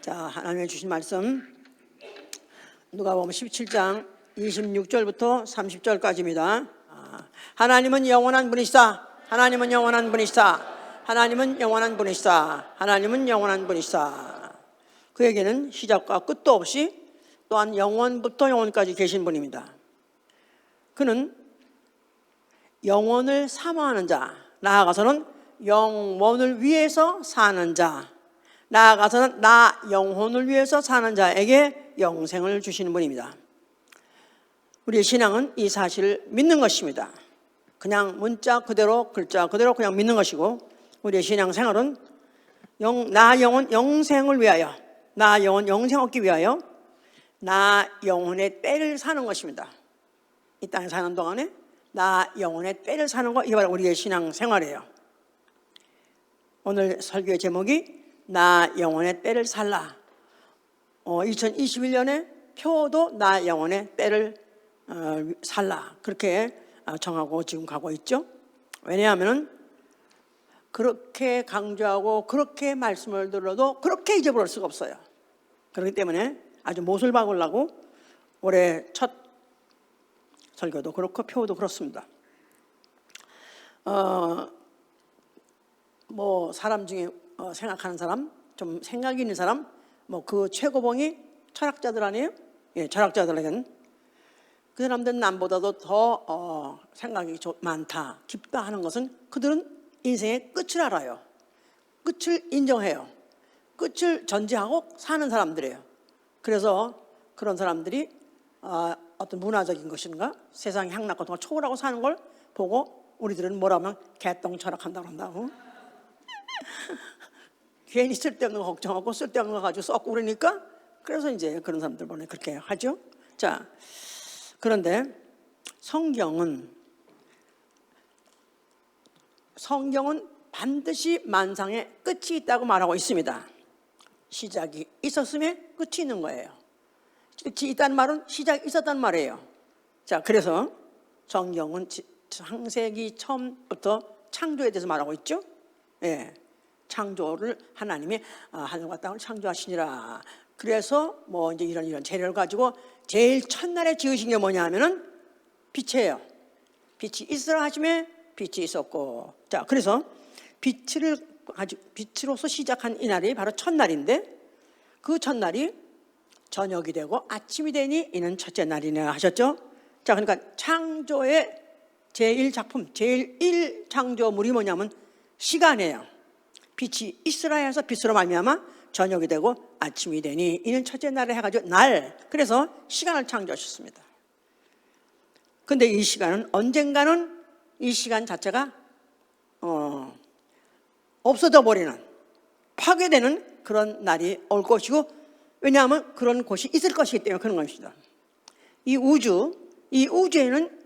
자, 하나님의 주신 말씀 누가복음 17장 26절부터 30절까지입니다. 하나님은 영원한 분이시다. 하나님은 영원한 분이시다. 하나님은 영원한 분이시다. 하나님은 영원한 분이시다. 그에게는 시작과 끝도 없이 또한 영원부터 영원까지 계신 분입니다. 그는 영원을 사모하는 자, 나아가서는 영원을 위해서 사는 자, 나아가서는 나 영혼을 위해서 사는 자에게 영생을 주시는 분입니다. 우리의 신앙은 이 사실을 믿는 것입니다. 그냥 문자 그대로 글자 그대로 그냥 믿는 것이고, 우리의 신앙 생활은 나 영혼 영생을 위하여, 나 영혼 영생 얻기 위하여 나 영혼의 때를 사는 것입니다. 이 땅에 사는 동안에 나 영혼의 때를 사는 것, 이게 바로 우리의 신앙 생활이에요. 오늘 설교의 제목이 나 영혼의 때를 살라. 2021년에 표도 나 영혼의 때를 살라, 그렇게 정하고 지금 가고 있죠. 왜냐하면 그렇게 강조하고 그렇게 말씀을 들어도 그렇게 잊어버릴 수가 없어요. 그렇기 때문에 아주 못을 박으려고 올해 첫 설교도 그렇고 표도 그렇습니다. 사람 중에 생각하는 사람, 좀 생각이 있는 사람, 그 최고봉이 철학자들 아니에요? 예, 철학자들에게는 그 사람들은 남보다도 더 생각이 많다, 깊다 하는 것은 그들은 인생의 끝을 알아요. 끝을 인정해요. 끝을 전제하고 사는 사람들이에요. 그래서 그런 사람들이 어떤 문화적인 것인가, 세상의 향락 같은 걸 초월하고 사는 걸 보고 우리들은 뭐라 하면 개똥 철학한다고 한다고. 괜히 쓸데없는 거 걱정하고 쓸데없는 거 가지고 썩고 그러니까, 그래서 이제 그런 사람들 보내 그렇게 하죠. 자, 그런데 성경은 반드시 만상에 끝이 있다고 말하고 있습니다. 시작이 있었으면 끝이 있는 거예요. 끝이 있다는 말은 시작이 있었다는 말이에요. 자, 그래서 성경은 창세기 처음부터 창조에 대해서 말하고 있죠. 예, 창조를 하나님이 하늘과 땅을 창조하시니라. 그래서 이제 이런 재료를 가지고 제일 첫날에 지으신 게 뭐냐 하면은 빛이에요. 빛이 있으라 하시면 빛이 있었고, 자, 그래서 빛으로서 시작한 이날이 바로 첫날인데, 그 첫날이 저녁이 되고 아침이 되니 이는 첫째 날이냐 하셨죠. 자, 그러니까 창조의 제1작품, 제1창조물이 뭐냐면 시간이에요. 빛이 있으라 해서 빛으로 말미암아 저녁이 되고 아침이 되니 이는 첫째 날에 해가지고 날, 그래서 시간을 창조하셨습니다. 근데 이 시간은 언젠가는 이 시간 자체가 없어져 버리는, 파괴되는 그런 날이 올 것이고, 왜냐하면 그런 곳이 있을 것이기 때문에 그런 것입니다. 이 우주에는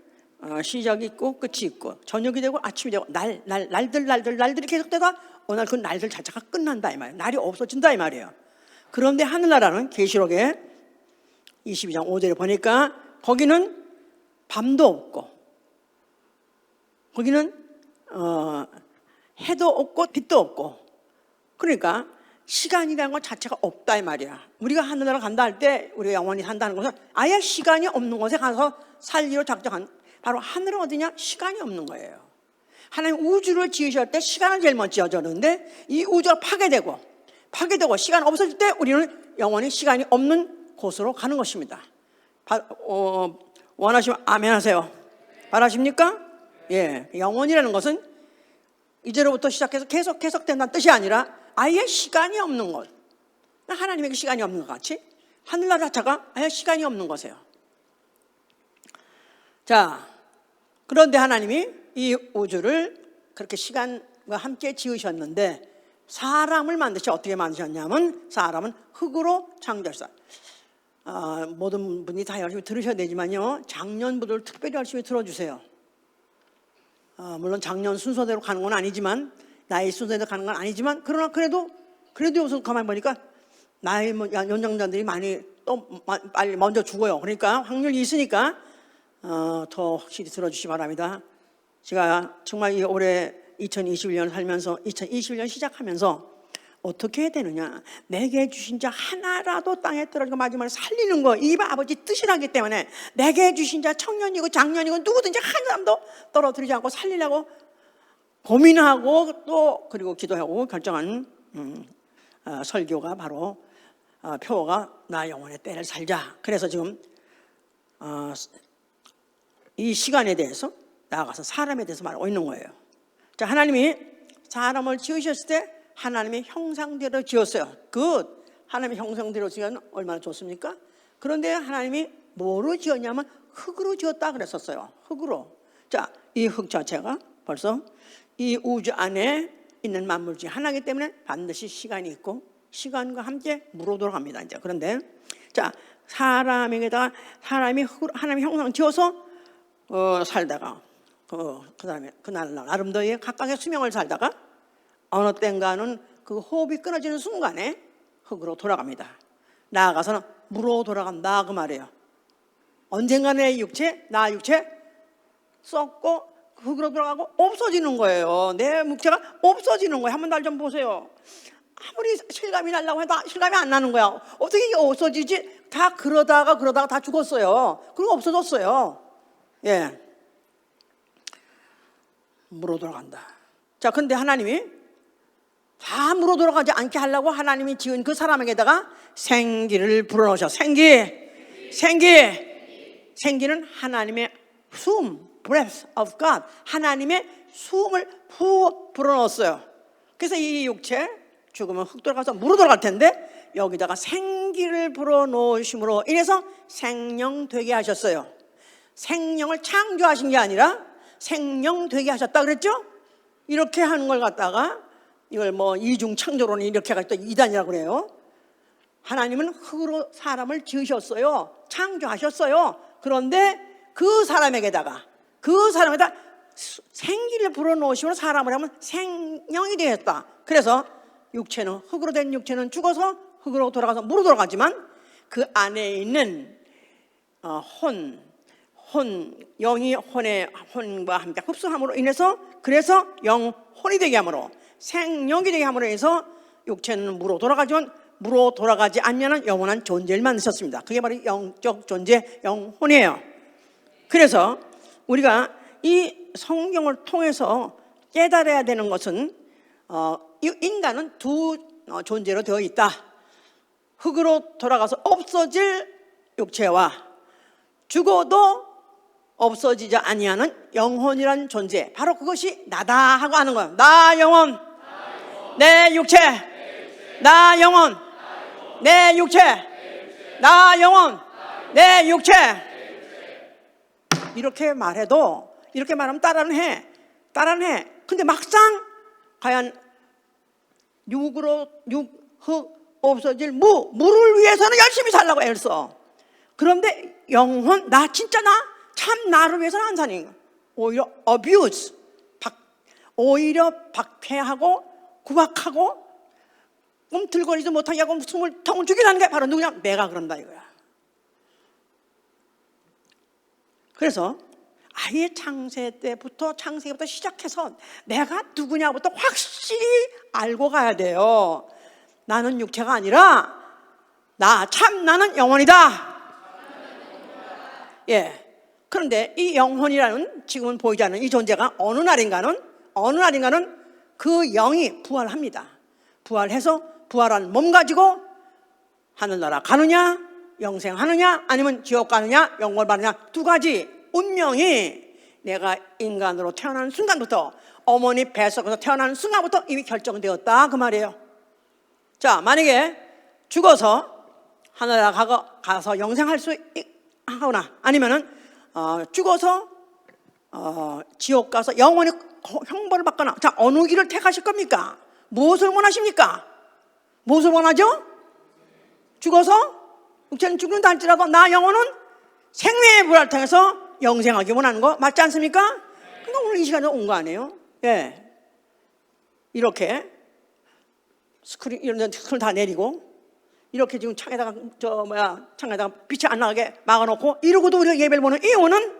시작이 있고 끝이 있고 저녁이 되고 아침이 되고 날들이 계속되다가 어느 날 그 날들 자체가 끝난다 이 말이에요. 날이 없어진다 이 말이에요. 그런데 하늘나라는 계시록에 22장 5절에 보니까 거기는 밤도 없고 거기는 해도 없고 빛도 없고, 그러니까 시간이라는 것 자체가 없다 이 말이야. 우리가 하늘나라 간다 할 때 우리가 영원히 산다는 것은 아예 시간이 없는 곳에 가서 살기로 작정한, 바로 하늘은 어디냐? 시간이 없는 거예요. 하나님 우주를 지으실 때 시간을 제일 먼저 지어줬는데, 이 우주가 파괴되고 시간 없어질 때 우리는 영원히 시간이 없는 곳으로 가는 것입니다. 원하시면 아멘 하세요. 바라십니까? 예, 영원이라는 것은 이제로부터 시작해서 계속 된다는 뜻이 아니라 아예 시간이 없는 것. 하나님에게 시간이 없는 것 같이 하늘나라 자체가 아예 시간이 없는 것이에요. 자, 그런데 하나님이 이 우주를 그렇게 시간과 함께 지으셨는데, 사람을 어떻게 만드셨냐면 사람은 흙으로 창조하셨어요. 모든 분이 다 열심히 들으셔야 되지만요, 작년부들 특별히 열심히 들어주세요. 물론 작년 순서대로 가는 건 아니지만, 나이 순서대로 가는 건 아니지만, 그러나 그래도 여기서 가만히 보니까 나이 연장자들이 많이 또 빨리 먼저 죽어요. 그러니까 확률이 있으니까 더 확실히 들어주시기 바랍니다. 제가 정말 이 올해 2021년 살면서 2021년 시작하면서 어떻게 해야 되느냐? 내게 주신 자 하나라도 땅에 떨어지고 마지막에 살리는 거, 이 아버지 뜻이라기 때문에 내게 주신 자 청년이고 장년이고 누구든지 한 사람도 떨어뜨리지 않고 살리려고 고민하고 또 그리고 기도하고 결정한 설교가 바로 표어가 나 영혼의 때를 살자. 그래서 지금 이 시간에 대해서 나아가서 사람에 대해서 말하고 있는 거예요. 자, 하나님이 사람을 지으셨을 때 하나님의 형상대로 지었어요. 하나님의 형상대로 지으면 얼마나 좋습니까? 그런데 하나님이 뭐로 지었냐면 흙으로 지었다 그랬었어요. 흙으로. 자, 이 흙 자체가 벌써 이 우주 안에 있는 만물 중에 하나이기 때문에 반드시 시간이 있고 시간과 함께 물어 돌아갑니다. 이제 그런데 자, 사람에게다가 사람이 흙으로 하나님의 형상 지어서 살다가 그다음에 그날 아름다이 각각의 수명을 살다가 어느 땐가는 그 호흡이 끊어지는 순간에 흙으로 돌아갑니다. 나아가서는 물로 돌아간다 그 말이에요. 언젠가 내 육체, 나 육체 썩고 흙으로 돌아가고 없어지는 거예요. 내 육체가 없어지는 거예요. 한번 날 좀 보세요. 아무리 실감이 나려고 해도 실감이 안 나는 거야. 어떻게 이게 없어지지? 다 그러다가 다 죽었어요. 그리고 없어졌어요. 예, 물어 돌아간다. 자, 근데 하나님이 다 물어 돌아가지 않게 하려고 하나님이 지은 그 사람에게다가 생기를 불어넣으셔. 생기는 하나님의 숨, breath of God, 하나님의 숨을 푹 불어넣었어요. 그래서 이 육체 죽으면 흙 돌아가서 물어 돌아갈 텐데 여기다가 생기를 불어넣으심으로 인해서 생명 되게 하셨어요. 생명을 창조하신 게 아니라 생명 되게 하셨다 그랬죠? 이렇게 하는 걸 갖다가 이걸 이중 창조론이 이렇게 해서 이단이라고 그래요. 하나님은 흙으로 사람을 지으셨어요. 창조하셨어요. 그런데 그 사람에게다가 생기를 불어넣으시면 사람을 하면 생명이 되었다. 그래서 육체는 흙으로 된 육체는 죽어서 흙으로 돌아가서 물로 돌아가지만 그 안에 있는 영이 혼과 함께 흡수함으로 인해서 그래서 영혼이 되게 함으로 생명이 되게 함으로 인해서 육체는 물로 돌아가지만 물로 돌아가지 않냐는 영원한 존재를 만드셨습니다. 그게 바로 영적 존재, 영혼이에요. 그래서 우리가 이 성경을 통해서 깨달아야 되는 것은 인간은 두 존재로 되어 있다. 흙으로 돌아가서 없어질 육체와 죽어도 없어지지 아니하는 영혼이란 존재, 바로 그것이 나다 하고 하는 거예요. 나 영혼, 내 육체, 나 영혼, 내 육체, 나 영혼, 내 육체. 이렇게 말해도 이렇게 말하면 따라는 해. 근데 막상 과연 흙 없어질 물을 위해서는 열심히 살라고 애를 써. 그런데 영혼, 진짜 참 나를 위해서는 안 사는 거야. 오히려 abuse, 오히려 박해하고 구박하고 꿈틀거리지 못하게 하고 숨을 텅 죽이라는 게 바로 누구냐? 내가 그런다 이거야. 그래서 아예 창세부터 시작해서 내가 누구냐부터 확실히 알고 가야 돼요. 나는 육체가 아니라 나는 영혼이다. 예. 그런데 이 영혼이라는 지금은 보이지 않는 이 존재가 어느 날인가는 그 영이 부활합니다. 부활해서 부활한 몸 가지고 하늘나라 가느냐, 영생하느냐, 아니면 지옥 가느냐, 영월 받느냐, 두 가지 운명이 내가 인간으로 태어나는 순간부터, 어머니 뱃속에서 태어나는 순간부터 이미 결정되었다 그 말이에요. 자, 만약에 죽어서 하늘나라 가서 영생할 수 하거나 아니면은 죽어서 지옥 가서 영원히 형벌을 받거나, 자, 어느 길을 택하실 겁니까? 무엇을 원하십니까? 무엇을 원하죠? 죽어서 육체는 죽는다 할지라도 나 영혼은 생명의 부활을 통해서 영생하기 원하는 거 맞지 않습니까? 그러니까 오늘 이 시간에 온 거 아니에요? 예. 이렇게 스크린 이런 스크린 다 내리고 이렇게 지금 창에다가 빛이 안 나가게 막아놓고 이러고도 우리가 예배를 보는 이유는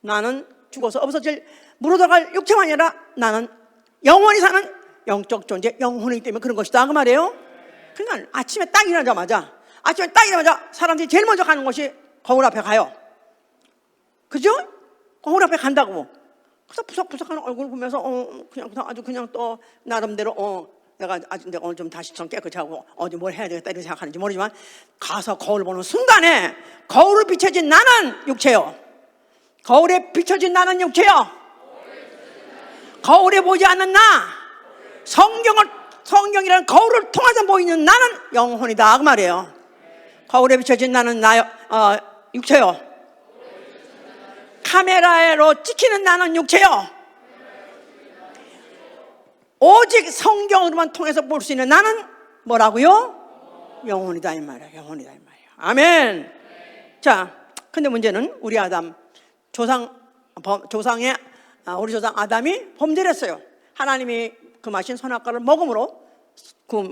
나는 죽어서 없어질 물어 들어갈 육체가 아니라 나는 영원히 사는 영적 존재, 영혼이기 때문에 그런 것이다 그 말이에요. 그러니까 아침에 딱 일어나자마자 사람들이 제일 먼저 가는 것이 거울 앞에 가요. 그죠? 거울 앞에 간다고. 그래서 푸석푸석한 얼굴 보면서 그냥 또 나름대로 내가 오늘 좀 다시 좀 깨끗이 하고 어디 뭘 해야 되겠다 이렇게 생각하는지 모르지만 가서 거울 보는 순간에 거울을 비춰진 나는 육체요. 거울에 비춰진 나는 육체요. 거울에 보지 않는 나, 성경이라는 거울을 통해서 보이는 나는 영혼이다 그 말이에요. 거울에 비춰진 나는 육체요. 카메라로 찍히는 나는 육체요. 오직 성경으로만 통해서 볼 수 있는 나는 뭐라고요? 영혼이다 이 말이에요. 영혼이다 이 말이에요. 아멘. 자, 근데 문제는 우리 아담 우리 조상 아담이 범죄를 했어요. 하나님이 금하신 선악과를 먹음으로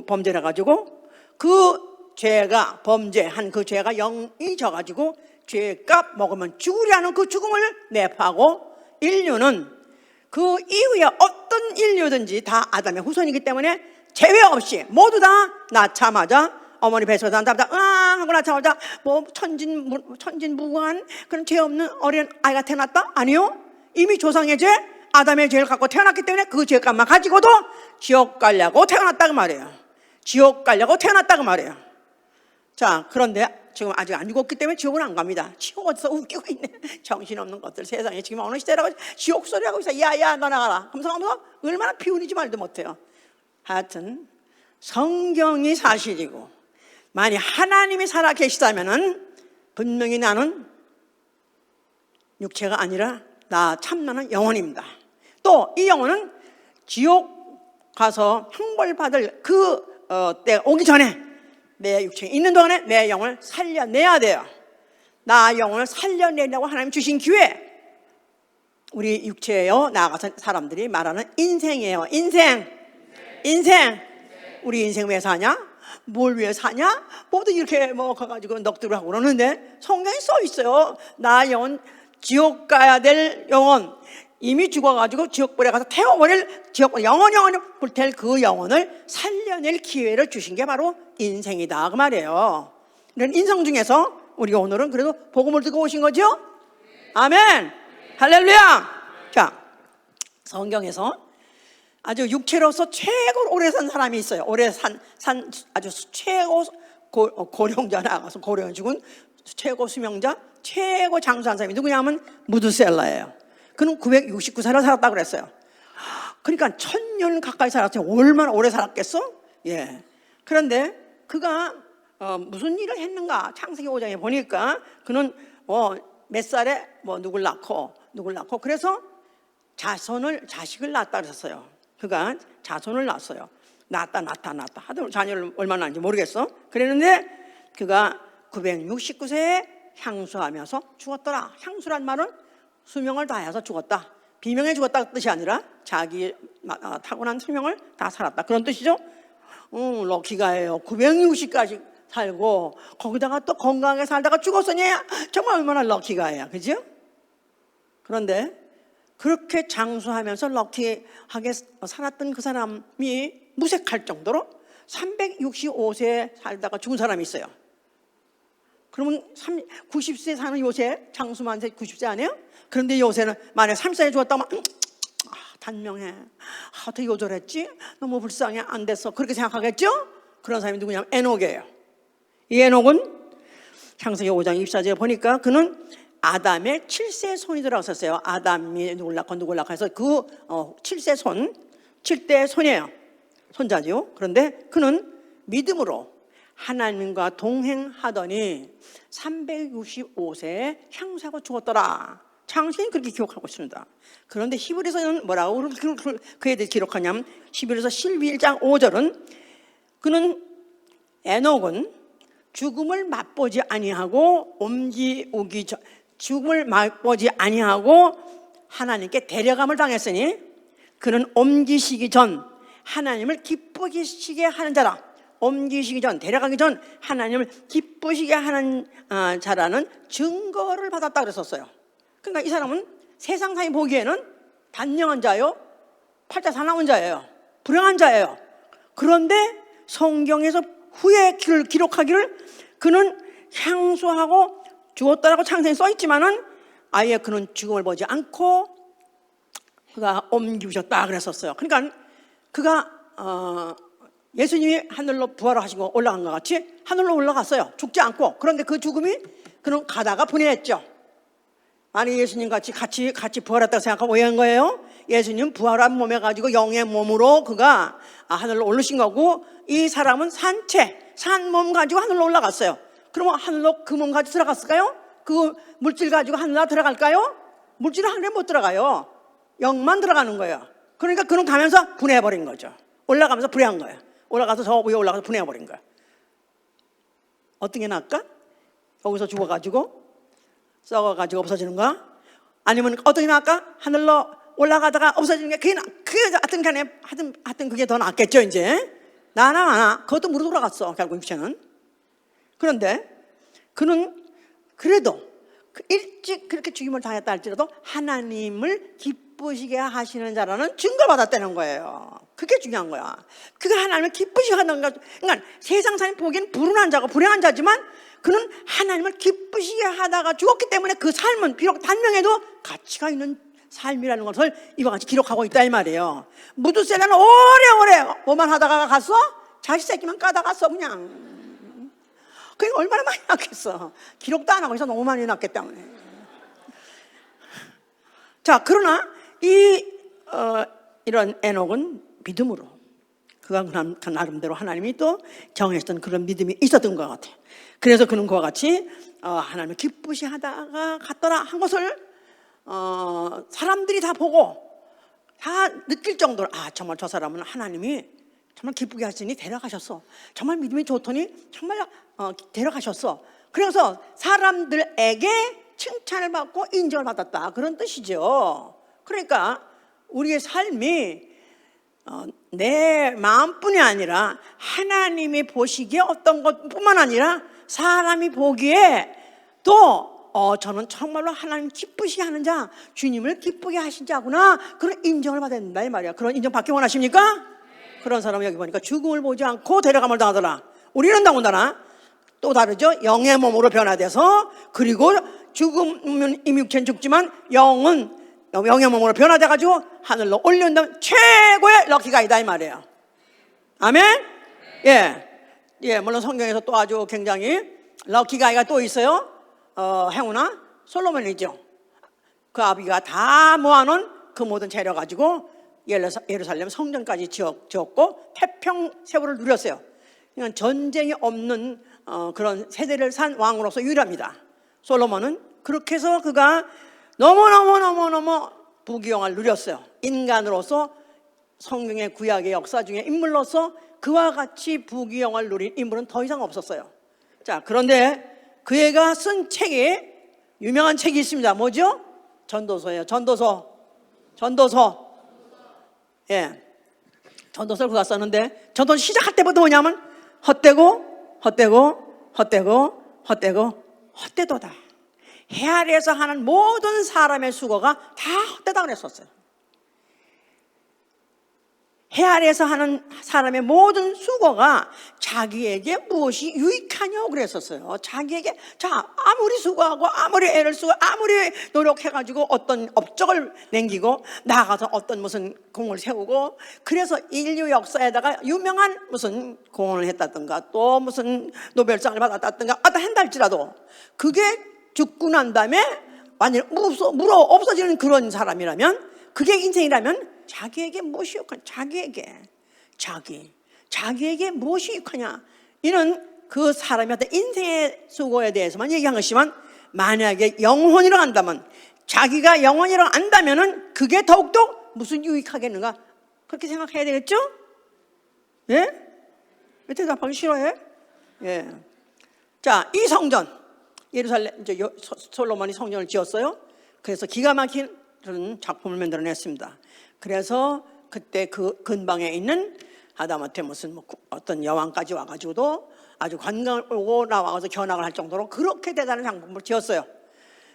범죄를 해가지고 그 죄가 범죄한 그 죄가 영이 져가지고 죄값 먹으면 죽으려는 그 죽음을 내파고 인류는 그 이후에 어떤 인류든지 다 아담의 후손이기 때문에 제외 없이 모두 다 낳자마자 어머니 뱃속에서 하고 낳자마자 뭐 천진무구한 그런 죄 없는 어린 아이가 태어났다? 아니요. 이미 조상의 죄, 아담의 죄를 갖고 태어났기 때문에 그 죄값만 가지고도 지옥 가려고 태어났다 그 말이에요. 지옥 가려고 태어났다 그 말이에요. 자, 그런데 지금 아직 안 죽었기 때문에 지옥은 안 갑니다. 지옥 어디서 웃기고 있네. 정신없는 것들. 세상에 지금 어느 시대라고 지옥 소리 하고 있어. 야야 너 나가라. 하면서 얼마나 비운이지 말도 못해요. 하여튼 성경이 사실이고 만약 하나님이 살아 계시다면은 분명히 나는 육체가 아니라 나 참나는 영혼입니다. 또 이 영혼은 지옥 가서 형벌받을 때 오기 전에 내 육체에 있는 동안에 내 영혼을 살려내야 돼요. 나 영혼을 살려내려고 하나님 주신 기회, 우리 육체에요 나아가서 사람들이 말하는 인생이에요. 인생. 우리 인생 왜 사냐? 뭘 위해 사냐? 모두 이렇게 가가지고 넋두를 하고 그러는데 성경에 써 있어요. 나 영혼 지옥 가야 될 영혼, 이미 죽어가지고 지옥불에 가서 태워버릴 영원히 불태울 그 영혼을 살려낼 기회를 주신 게 바로 인생이다 그 말이에요. 이런 인성 중에서 우리가 오늘은 그래도 복음을 듣고 오신 거죠? 아멘. 할렐루야. 자, 성경에서 아주 육체로서 최고로 오래 산 사람이 있어요. 오래 산 아주 최고 고령자 나가서 고령 죽은 최고 수명자, 최고 장수한 사람이 누구냐 하면 무드셀라예요. 그는 969살을 살았다고 그랬어요. 그러니까 1000년 가까이 살았어요. 얼마나 오래 살았겠어? 예. 그런데 그가 무슨 일을 했는가? 창세기 5장에 보니까 그는 몇 살에 누굴 낳고 그래서 자식을 낳았다 그랬어요. 그가 자손을 낳았어요. 낳았다 하도 자녀를 얼마나 낳는지 모르겠어. 그랬는데 그가 969세에 향수하면서 죽었더라. 향수란 말은 수명을 다해서 죽었다. 비명에 죽었다 뜻이 아니라 자기 타고난 수명을 다 살았다 그런 뜻이죠. 럭키가예요. 960까지 살고 거기다가 또 건강하게 살다가 죽었으니 정말 얼마나 럭키가예요. 그죠? 그런데 그렇게 장수하면서 럭키하게 살았던 그 사람이 무색할 정도로 365세 살다가 죽은 사람이 있어요. 그러면 90세 사는 요새 장수만세 90세 아니에요? 그런데 요새는 만약 30살에 죽었다면 단명해. 어떻게 요절했지? 너무 불쌍해. 안 됐어. 그렇게 생각하겠죠? 그런 사람이 누구냐면 에녹이에요. 이 에녹은 창세기 5장 24절에 보니까 그는 아담의 7세 손이더라고 썼어요. 아담이 누굴 낳고 해서 그 7세 손, 7대 손이에요. 손자죠. 그런데 그는 믿음으로 하나님과 동행하더니 365세에 향수하고 죽었더라. 창세기는 그렇게 기록하고 있습니다. 그런데 히브리서는 뭐라고 그에 대해 기록하냐면 히브리서 12장 5절은 그는 에녹은 죽음을 맛보지 아니하고 죽음을 맛보지 아니하고 하나님께 데려감을 당했으니 그는 옮기시기 전 하나님을 기쁘시게 하는 자라. 옮기시기 전, 데려가기 전 하나님을 기쁘시게 하는 자라는 증거를 받았다 그랬었어요. 그러니까 이 사람은 세상 사람이 보기에는 단명한 자요, 팔자 사나운 자예요. 불행한 자예요. 그런데 성경에서 후에 기록하기를 그는 향수하고 죽었다라고 창세기에 써 있지만은 아예 그는 죽음을 보지 않고 그가 옮기셨다 그랬었어요. 그러니까 그가 예수님이 하늘로 부활하시고 올라간 것 같이 하늘로 올라갔어요. 죽지 않고. 그런데 그 죽음이 그는 가다가 분해했죠. 아니 예수님 같이 부활했다고 생각하고 왜 한 거예요? 예수님 부활한 몸에 가지고 영의 몸으로 그가 하늘로 올르신 거고, 이 사람은 산 몸 가지고 하늘로 올라갔어요. 그러면 하늘로 그 몸 가지고 들어갔을까요? 그 물질 가지고 하늘로 들어갈까요? 물질은 하늘에 못 들어가요. 영만 들어가는 거예요. 그러니까 그는 가면서 분해해버린 거죠. 올라가면서 분해한 거예요. 올라가서 저 위에 올라가서 분해해버린 거예요. 어떤 게 나을까? 여기서 죽어가지고 썩어가지고 없어지는 거야? 아니면 어떤 게 나을까? 하늘로 올라가다가 없어지는 게 그게 하여튼 간에 하여튼 그게 더 낫겠죠. 이제 나나 그것도 무릎 돌아갔어 결국 육체는. 그런데 그는 그래도 일찍 그렇게 죽임을 당했다 할지라도 하나님을 기쁘시게 하시는 자라는 증거를 받았다는 거예요. 그게 중요한 거야. 그가 하나님을 기쁘시게 하는 거. 그러니까 세상 사람이 보기엔 불운한 자고 불행한 자지만 그는 하나님을 기쁘시게 하다가 죽었기 때문에 그 삶은 비록 단명해도 가치가 있는 삶이라는 것을 이와 같이 기록하고 있다 이 말이에요. 무두세라는 오래오래 뭐만 하다가 갔어? 자식 새끼만 까다 갔어 그냥. 그게 얼마나 많이 낳겠어. 기록도 안 하고 있어. 너무 많이 낳기 때문에. 자, 그러나 이런 에녹은 믿음으로 그가 그 나름대로 하나님이 또 정했던 그런 믿음이 있었던 것 같아요. 그래서 그는 그와 같이 하나님을 기쁘시하다가 갔더라 한 것을 사람들이 다 보고 다 느낄 정도로 정말 저 사람은 하나님이 정말 기쁘게 하시니 데려가셨어. 정말 믿음이 좋더니 정말 데려가셨어. 그래서 사람들에게 칭찬을 받고 인정을 받았다 그런 뜻이죠. 그러니까 우리의 삶이 내 마음뿐이 아니라 하나님이 보시기에 어떤 것뿐만 아니라 사람이 보기에 또 저는 정말로 하나님 기쁘시게 하는 자, 주님을 기쁘게 하신 자구나 그런 인정을 받아야 된다 이 말이야. 그런 인정 받기 원하십니까? 그런 사람은 여기 보니까 죽음을 보지 않고 데려감을 당하더라. 우리는 더군다나 또 다르죠. 영의 몸으로 변화돼서, 그리고 죽으면 이 육체는 죽지만 영은 영의 몸으로 변화돼가지고 하늘로 올려온다면 최고의 럭키가이다 이 말이에요. 아멘? 예, 물론 성경에서 또 아주 굉장히 럭키가이가 또 있어요. 행운아 솔로몬이죠. 그 아비가 다 모아놓은 그 모든 재료 가지고 예루살렘 성전까지 지었고 태평 세월을 누렸어요. 그러니까 전쟁이 없는 그런 세대를 산 왕으로서 유일합니다. 솔로몬은 그렇게 해서 그가 너무 부귀영화를 누렸어요. 인간으로서 성경의 구약의 역사 중에 인물로서 그와 같이 부귀영화를 누린 인물은 더 이상 없었어요. 자, 그런데 그 애가 쓴 책이 유명한 책이 있습니다. 뭐죠? 전도서예요. 전도서. 예, 전도서를 그가 썼는데 전도서 시작할 때부터 뭐냐면 헛되도다. 해 아래에서 하는 모든 사람의 수고가 다 헛되다 그랬었어요. 해 아래에서 하는 사람의 모든 수고가 자기에게 무엇이 유익하냐고 그랬었어요. 자기에게 아무리 수고하고 아무리 애를 쓰고 아무리 노력해가지고 어떤 업적을 남기고 나가서 어떤 무슨 공을 세우고 그래서 인류 역사에다가 유명한 무슨 공헌을 했다든가 또 무슨 노벨상을 받았다든가 한다 할지라도 그게 죽고 난 다음에 완전히 없어지는 그런 사람이라면, 그게 인생이라면 자기에게 무엇이 유익하냐? 자기에게 무엇이 유익하냐? 이는 그 사람이 어떤 인생의 수고에 대해서만 얘기한 것이지만, 만약에 영혼이라고 한다면, 자기가 영혼이라고 안다면은 그게 더욱더 무슨 유익하겠는가? 그렇게 생각해야 되겠죠? 예? 왜 대답하기 싫어해? 예. 자, 이 성전, 예루살렘, 솔로몬이 성전을 지었어요. 그래서 기가 막힌 그런 작품을 만들어냈습니다. 그래서 그때 그 근방에 있는 하다못해 무슨 어떤 여왕까지 와가지고도 아주 관광을 오고 나와서 견학을 할 정도로 그렇게 대단한 작품을 지었어요.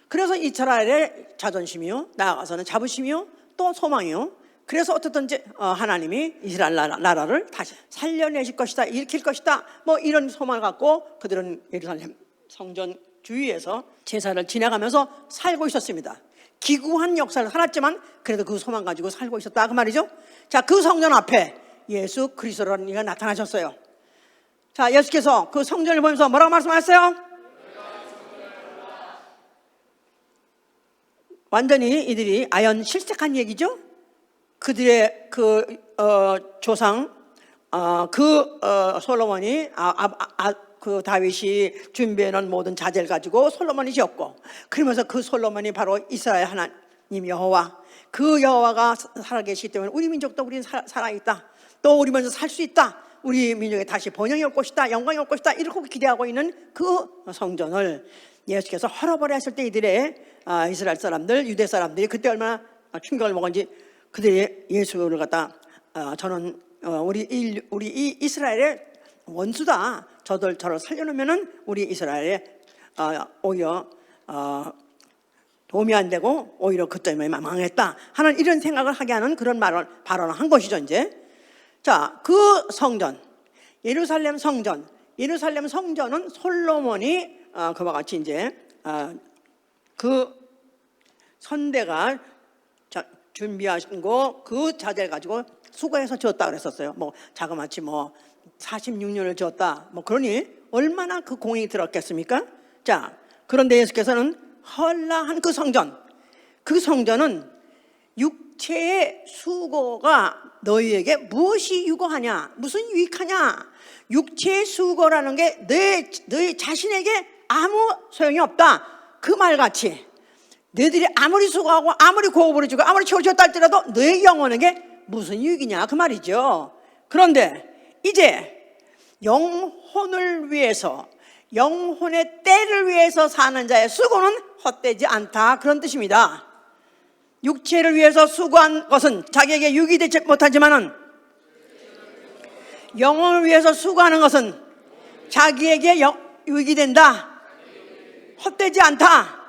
그래서 이스라엘의 자존심이요, 나아가서는 자부심이요, 또 소망이요, 그래서 어떻든지 하나님이 이스라엘 나라를 다시 살려내실 것이다, 일으킬 것이다, 뭐 이런 소망을 갖고 그들은 예루살렘 성전 주위에서 제사를 지나가면서 살고 있었습니다. 기구한 역사를 살았지만 그래도 그 소망 가지고 살고 있었다 그 말이죠. 자, 그 성전 앞에 예수 그리스도라는 이가 나타나셨어요. 자, 예수께서 그 성전을 보면서 뭐라고 말씀하셨어요? 완전히 이들이 아연 실색한 얘기죠. 그들의 조상 솔로몬이 그 다윗이 준비해놓은 모든 자재를 가지고 솔로몬이 지었고, 그러면서 그 솔로몬이 바로 이스라엘 하나님 여호와, 그 여호와가 살아계시기 때문에 우리 민족도 우리는 살아있다, 또 우리 먼저 살 수 있다, 우리 민족에 다시 번영이 올 것이다, 영광이 올 것이다, 이렇게 기대하고 있는 그 성전을 예수께서 헐어버려 했을 때 이들의 이스라엘 사람들, 유대 사람들이 그때 얼마나 충격을 먹었는지, 그들이 예수를 갖다 저는 우리 이 이스라엘의 원수다, 저를 살려놓으면은 우리 이스라엘에 오히려 도움이 안 되고 오히려 그 때문에 망했다 하는 이런 생각을 하게 하는 그런 발언을 한 것이죠. 이제 자, 그 성전, 예루살렘 성전은 솔로몬이 그와 같이 이제 그 선대가 준비하신 거 그 자재를 가지고 수고해서 지었다 그랬었어요. 뭐 자그마치 뭐 46년을 지었다, 뭐 그러니 얼마나 그 공이 들었겠습니까? 자, 그런데 예수께서는 헐라한 그 성전은 육체의 수고가 너희에게 무엇이 유고하냐, 무슨 유익하냐, 육체의 수고라는 게 너희 자신에게 아무 소용이 없다, 그 말같이 너희들이 아무리 수고하고 아무리 고업을 해주고 아무리 치워줬다 할지라도 너의 영혼에게 무슨 유익이냐 그 말이죠. 그런데 이제 영혼을 위해서, 영혼의 때를 위해서 사는 자의 수고는 헛되지 않다, 그런 뜻입니다. 육체를 위해서 수고한 것은 자기에게 유익이 되지 못하지만은 영혼을 위해서 수고하는 것은 자기에게 유익이 된다, 헛되지 않다.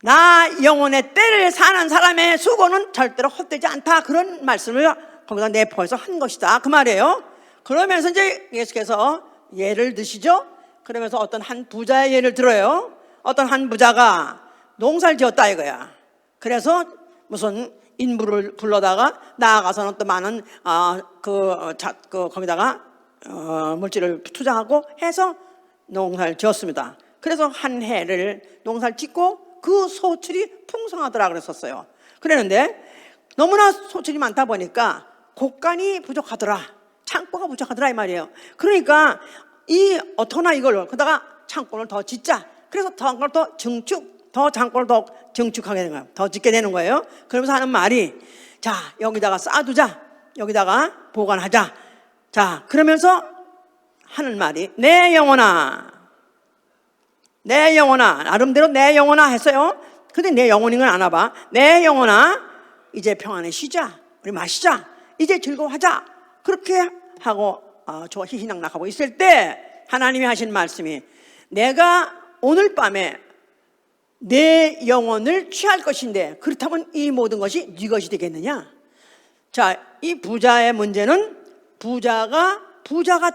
나 영혼의 때를 사는 사람의 수고는 절대로 헛되지 않다, 그런 말씀을 거기다 내포해서 한 것이다 그 말이에요. 그러면서 이제 예수께서 예를 드시죠. 그러면서 어떤 한 부자의 예를 들어요. 어떤 한 부자가 농사를 지었다 이거야. 그래서 무슨 인부를 불러다가 나아가서는 또 많은 거기다가 물질을 투자하고 해서 농사를 지었습니다. 그래서 한 해를 농사를 짓고 그 소출이 풍성하더라 그랬었어요. 그랬는데 너무나 소출이 많다 보니까 곡간이 부족하더라, 창고가 부족하더라 이 말이에요. 그러니까 어떡하나 이걸 그러다가 창고를 더 짓자, 그래서 창고를 더 증축하게 되는 거예요. 더 짓게 되는 거예요. 그러면서 하는 말이, 자, 여기다가 쌓아두자, 여기다가 보관하자. 자, 그러면서 하는 말이, 내 영혼아, 나름대로 내 영혼아 했어요. 근데 내 영혼인 건 아나 봐. 내 영혼아, 이제 평안에 쉬자, 우리 마시자, 이제 즐거워하자, 그렇게 하고 저 희희낙낙하고 있을 때 하나님이 하신 말씀이, 내가 오늘 밤에 내 영혼을 취할 것인데 그렇다면 이 모든 것이 네 것이 되겠느냐. 자, 이 부자의 문제는 부자가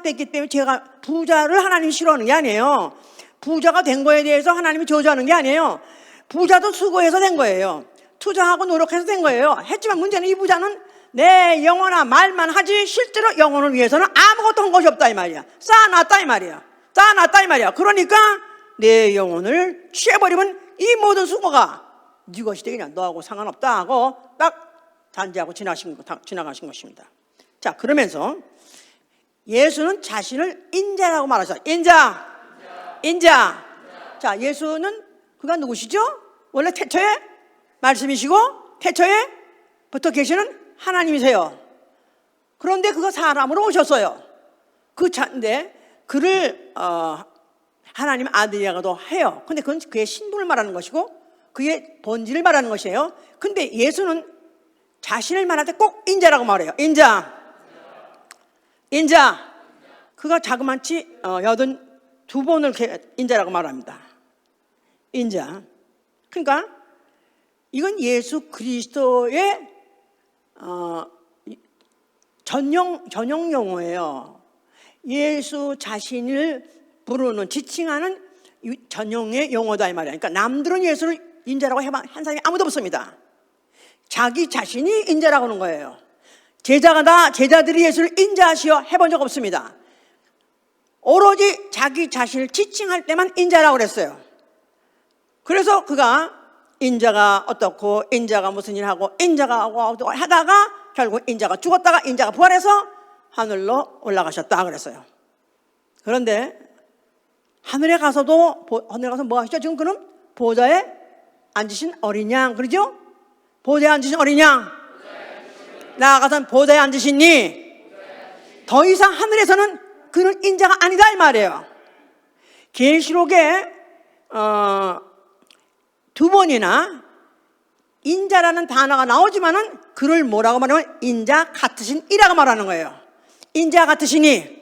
됐기 때문에 제가 부자를 하나님이 싫어하는 게 아니에요. 부자가 된 거에 대해서 하나님이 저주하는 게 아니에요. 부자도 수고해서 된 거예요. 투자하고 노력해서 된 거예요. 했지만 문제는 이 부자는 내 영혼아 말만 하지 실제로 영혼을 위해서는 아무것도 한 것이 없다 이 말이야. 쌓아놨다 이 말이야. 그러니까 내 영혼을 취해버리면 이 모든 수고가 네 것이 되겠냐, 너하고 상관없다 하고 딱 단죄하고 지나가신 것입니다. 자, 그러면서 예수는 자신을 인자라고 말하셨어요. 인자. 자, 예수는 그가 누구시죠? 원래 태초에 말씀이시고 태초에부터 계시는 하나님이세요. 그런데 그가 사람으로 오셨어요. 근데 그를 하나님 아들이라고도 해요. 근데 그건 그의 신분을 말하는 것이고 그의 본질을 말하는 것이에요. 근데 예수는 자신을 말할 때 꼭 인자라고 말해요. 인자. 그가 자그마치 82번을 인자라고 말합니다. 인자. 그러니까 이건 예수 그리스도의 전용 용어예요. 예수 자신을 부르는, 지칭하는 전용의 용어다 이 말이야. 그러니까 남들은 예수를 인자라고 한 사람이 아무도 없습니다. 자기 자신이 인자라고 하는 거예요. 제자들이 예수를 인자하시어 해본 적 없습니다. 오로지 자기 자신을 지칭할 때만 인자라고 그랬어요. 그래서 그가 인자가 어떻고, 인자가 무슨 일을 하고, 인자가 하고 하다가 결국 인자가 죽었다가 인자가 부활해서 하늘로 올라가셨다 그랬어요. 그런데 하늘에 가서 뭐 하시죠? 지금 그는 보좌에 앉으신 어린 양, 그러죠? 보좌에 앉으신 어린 양, 나아가선 보좌에 앉으시니 더 이상 하늘에서는 그는 인자가 아니다 이 말이에요. 계시록에 2번이나 인자라는 단어가 나오지만은 그를 뭐라고 말하면 인자 같으신 이라고 말하는 거예요. 인자 같으시니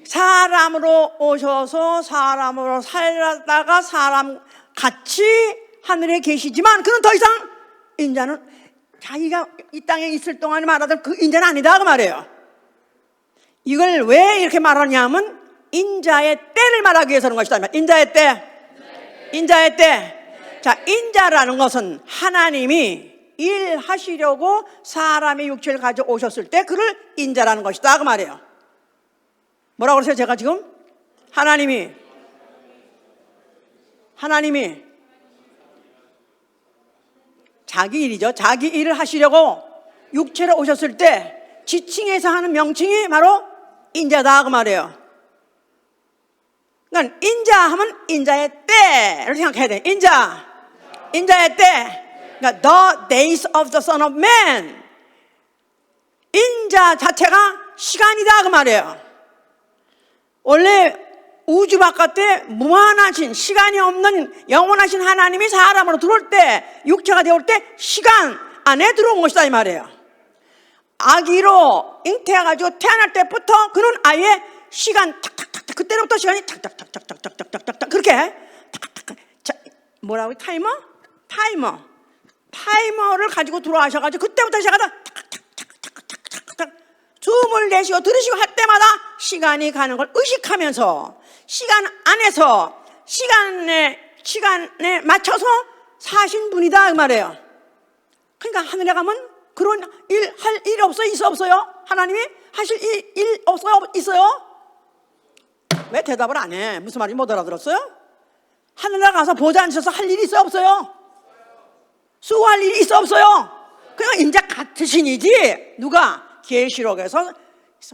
사람으로 오셔서 사람으로 살다가 사람 같이 하늘에 계시지만 그는 더 이상 인자는 자기가 이 땅에 있을 동안에 말하던 그 인자는 아니다 그 말이에요. 이걸 왜 이렇게 말하냐면 인자의 때를 말하기 위해서 그런 것이다. 인자의 때. 자, 인자라는 것은 하나님이 일하시려고 사람의 육체를 가져오셨을 때 그를 인자라는 것이다 그 말이에요. 뭐라고 그러세요? 제가 지금 하나님이 자기 일이죠. 자기 일을 하시려고 육체로 오셨을 때 지칭해서 하는 명칭이 바로 인자다 그 말이에요. 그러니까 인자하면 인자의 때를 생각해야 돼. 인자의 때. 그러니까 the days of the Son of Man. 인자 자체가 시간이다 그 말이에요. 원래 우주 바깥에 무한하신, 시간이 없는 영원하신 하나님이 사람으로 들어올 때, 육체가 되올 때 시간 안에 들어온 것이다 이 말이에요. 아기로 잉태해가지고 태어날 때부터 그는 아예 시간 탁탁탁탁, 그때부터 시간이 탁탁탁탁탁탁탁탁 그렇게 탁탁탁. 뭐라고? 타이머를 가지고 들어와셔가지고 그때부터 시작하다 탁탁탁탁탁탁탁 숨을 내쉬고 들으시고 할 때마다 시간이 가는 걸 의식하면서 시간 안에서 시간에 맞춰서 사신 분이다 그 말이에요. 그러니까 하늘에 가면 그런 할 일 없어요? 하나님이 하실 일 있어요? 왜 대답을 안 해? 무슨 말인지 못 알아들었어요? 하늘에 가서 보좌 앉아서 할 일이 있어요? 수고할 일이 없어요? 그냥 인자 같으신이지. 누가? 계시록에서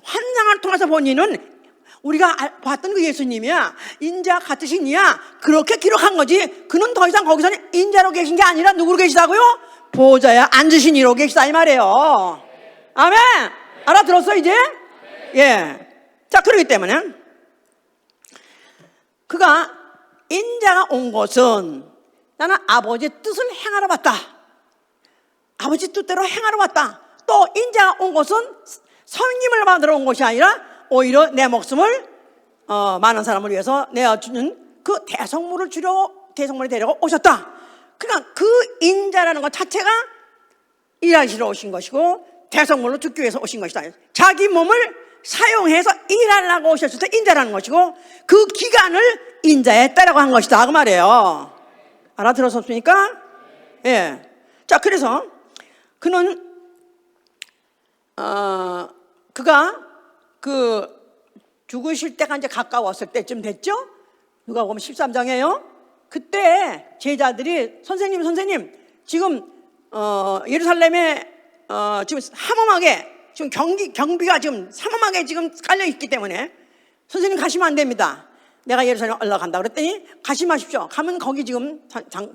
환상을 통해서 본 이는 우리가 봤던 그 예수님이야. 인자 같으신 이야. 그렇게 기록한 거지. 그는 더 이상 거기서는 인자로 계신 게 아니라 누구로 계시다고요? 보좌에 앉으신 이로 계시다 이 말이에요. 아멘. 알아들었어 이제? 예. 자, 그렇기 때문에 그가 인자가 온 것은 나는 아버지의 뜻을 행하러 왔다. 아버지 뜻대로 행하러 왔다. 또 인자가 온 것은 성님을 받으러 온 것이 아니라 오히려 내 목숨을 많은 사람을 위해서 내어주는 그 대성물을 데리고 오셨다. 그러니까 그 인자라는 것 자체가 일하시러 오신 것이고 대성물로 죽기 위해서 오신 것이다. 자기 몸을 사용해서 일하려고 오셨을 때 인자라는 것이고 그 기간을 인자의 때라고 한 것이다 그 말이에요. 알아들었습니까? 예. 자, 그래서 그는 그가 죽으실 때가 이제 가까웠을 때쯤 됐죠? 누가 보면 13장이에요. 그때 제자들이 선생님 지금 예루살렘에 지금 삼엄하게 지금 경비가 지금 삼엄하게 지금 깔려 있기 때문에 선생님 가시면 안 됩니다. 내가 예루살렘 올라간다 그랬더니 가지 마십시오. 가면 거기 지금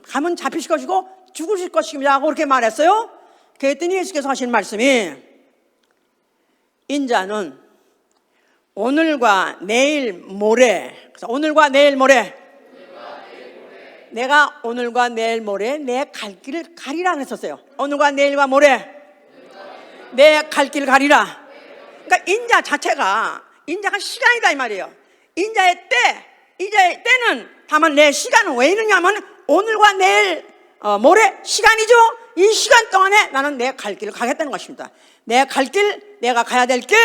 가면 잡히실 것이고 죽으실 것입니다. 그렇게 말했어요. 그랬더니 예수께서 하신 말씀이 인자는 오늘과 내일 모레, 그래서 오늘과 내일 모레 내가 오늘과 내일 모레 내 갈 길을 가리라 했었어요. 오늘과 내일과 모레 내 갈 길을 가리라. 그러니까 인자 자체가 인자가 시간이다 이 말이에요. 인자의 때는 다만 내 시간은 왜 이러냐면 오늘과 내일 모레 시간이죠. 이 시간 동안에 나는 내 갈 길을 가겠다는 것입니다. 내 갈 길, 내가 가야 될 길,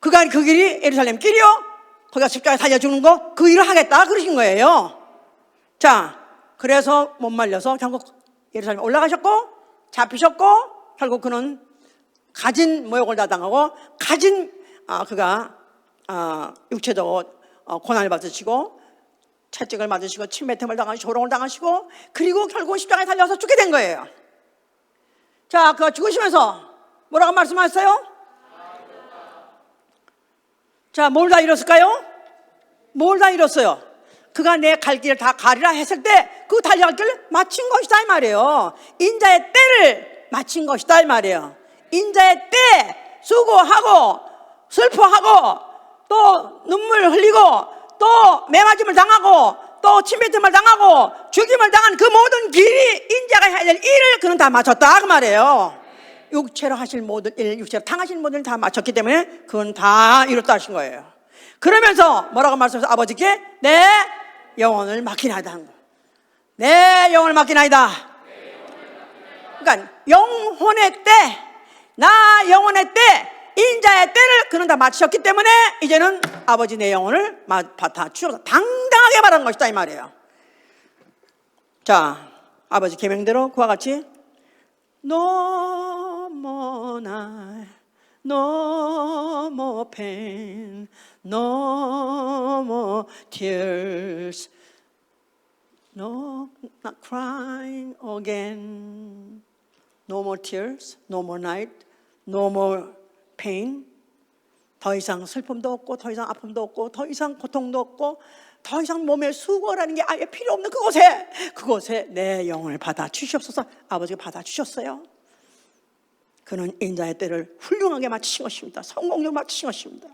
그 길이 예루살렘 길이요. 거기가 십자가에 달려 죽는 거, 그 일을 하겠다 그러신 거예요. 자, 그래서 못 말려서 결국 예루살렘에 올라가셨고 잡히셨고 결국 그는 가진 모욕을 다 당하고 가진 그가 육체적으로 고난을 받으시고 채찍을 맞으시고 침뱉음을 당하시고 조롱을 당하시고 그리고 결국 십자가에 달려서 죽게 된 거예요. 자, 그가 죽으시면서 뭐라고 말씀하셨어요? 자, 뭘 다 잃었을까요? 뭘 다 잃었어요? 그가 내 갈 길을 다 가리라 했을 때 그 달려갈 길을 마친 것이다 이 말이에요. 인자의 때를 마친 것이다 이 말이에요. 인자의 때 수고하고 슬퍼하고 또 눈물 흘리고 또 매맞음을 당하고 또 침뱉음을 당하고 죽임을 당한 그 모든 길이 인자가 해야 될 일을 그는 다 마쳤다 그 말이에요. 육체로 하실 모든 일, 육체로 당하실 모든 일 다 마쳤기 때문에 그건 다 이뤘다 하신 거예요. 그러면서 뭐라고 말씀하셔서 아버지께 내 영혼을 맡기나이다 한 거예요. 내 영혼을 맡기나이다. 그러니까 영혼의 때, 나 영혼의 때, 인자의 때를 그는 다 마치셨기 때문에 이제는 아버지 내 영혼을 받아 주셔서 당당하게 말하는 것이다 이 말이에요. 자, 아버지 계명대로 그와 같이 No more night, no more pain, no more tears, no, not crying again, no more tears, no more night, no more pain. 더 이상 슬픔도 없고 더 이상 아픔도 없고 더 이상 고통도 없고 더 이상 몸에 수고라는 게 아예 필요 없는 그곳에 내 영혼을 받아 주시옵소서. 아버지가 받아 주셨어요. 그는 인자의 때를 훌륭하게 마치신 것입니다. 성공적으로 마치신 것입니다.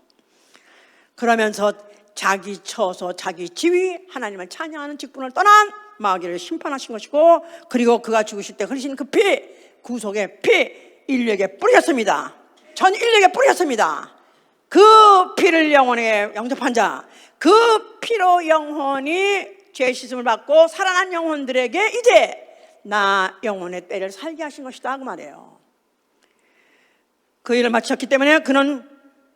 그러면서 자기 처소, 자기 지위, 하나님을 찬양하는 직분을 떠난 마귀를 심판하신 것이고 그리고 그가 죽으실 때 흘리신 그 피, 구속의 피, 인류에게 뿌리셨습니다. 전 인류에게 뿌리셨습니다. 그 피를 영혼에 영접한 자, 그 피로 영혼이 죄 씻음을 받고 살아난 영혼들에게 이제 나 영혼의 때를 살게 하신 것이다 그 말이에요. 그 일을 마치셨기 때문에 그는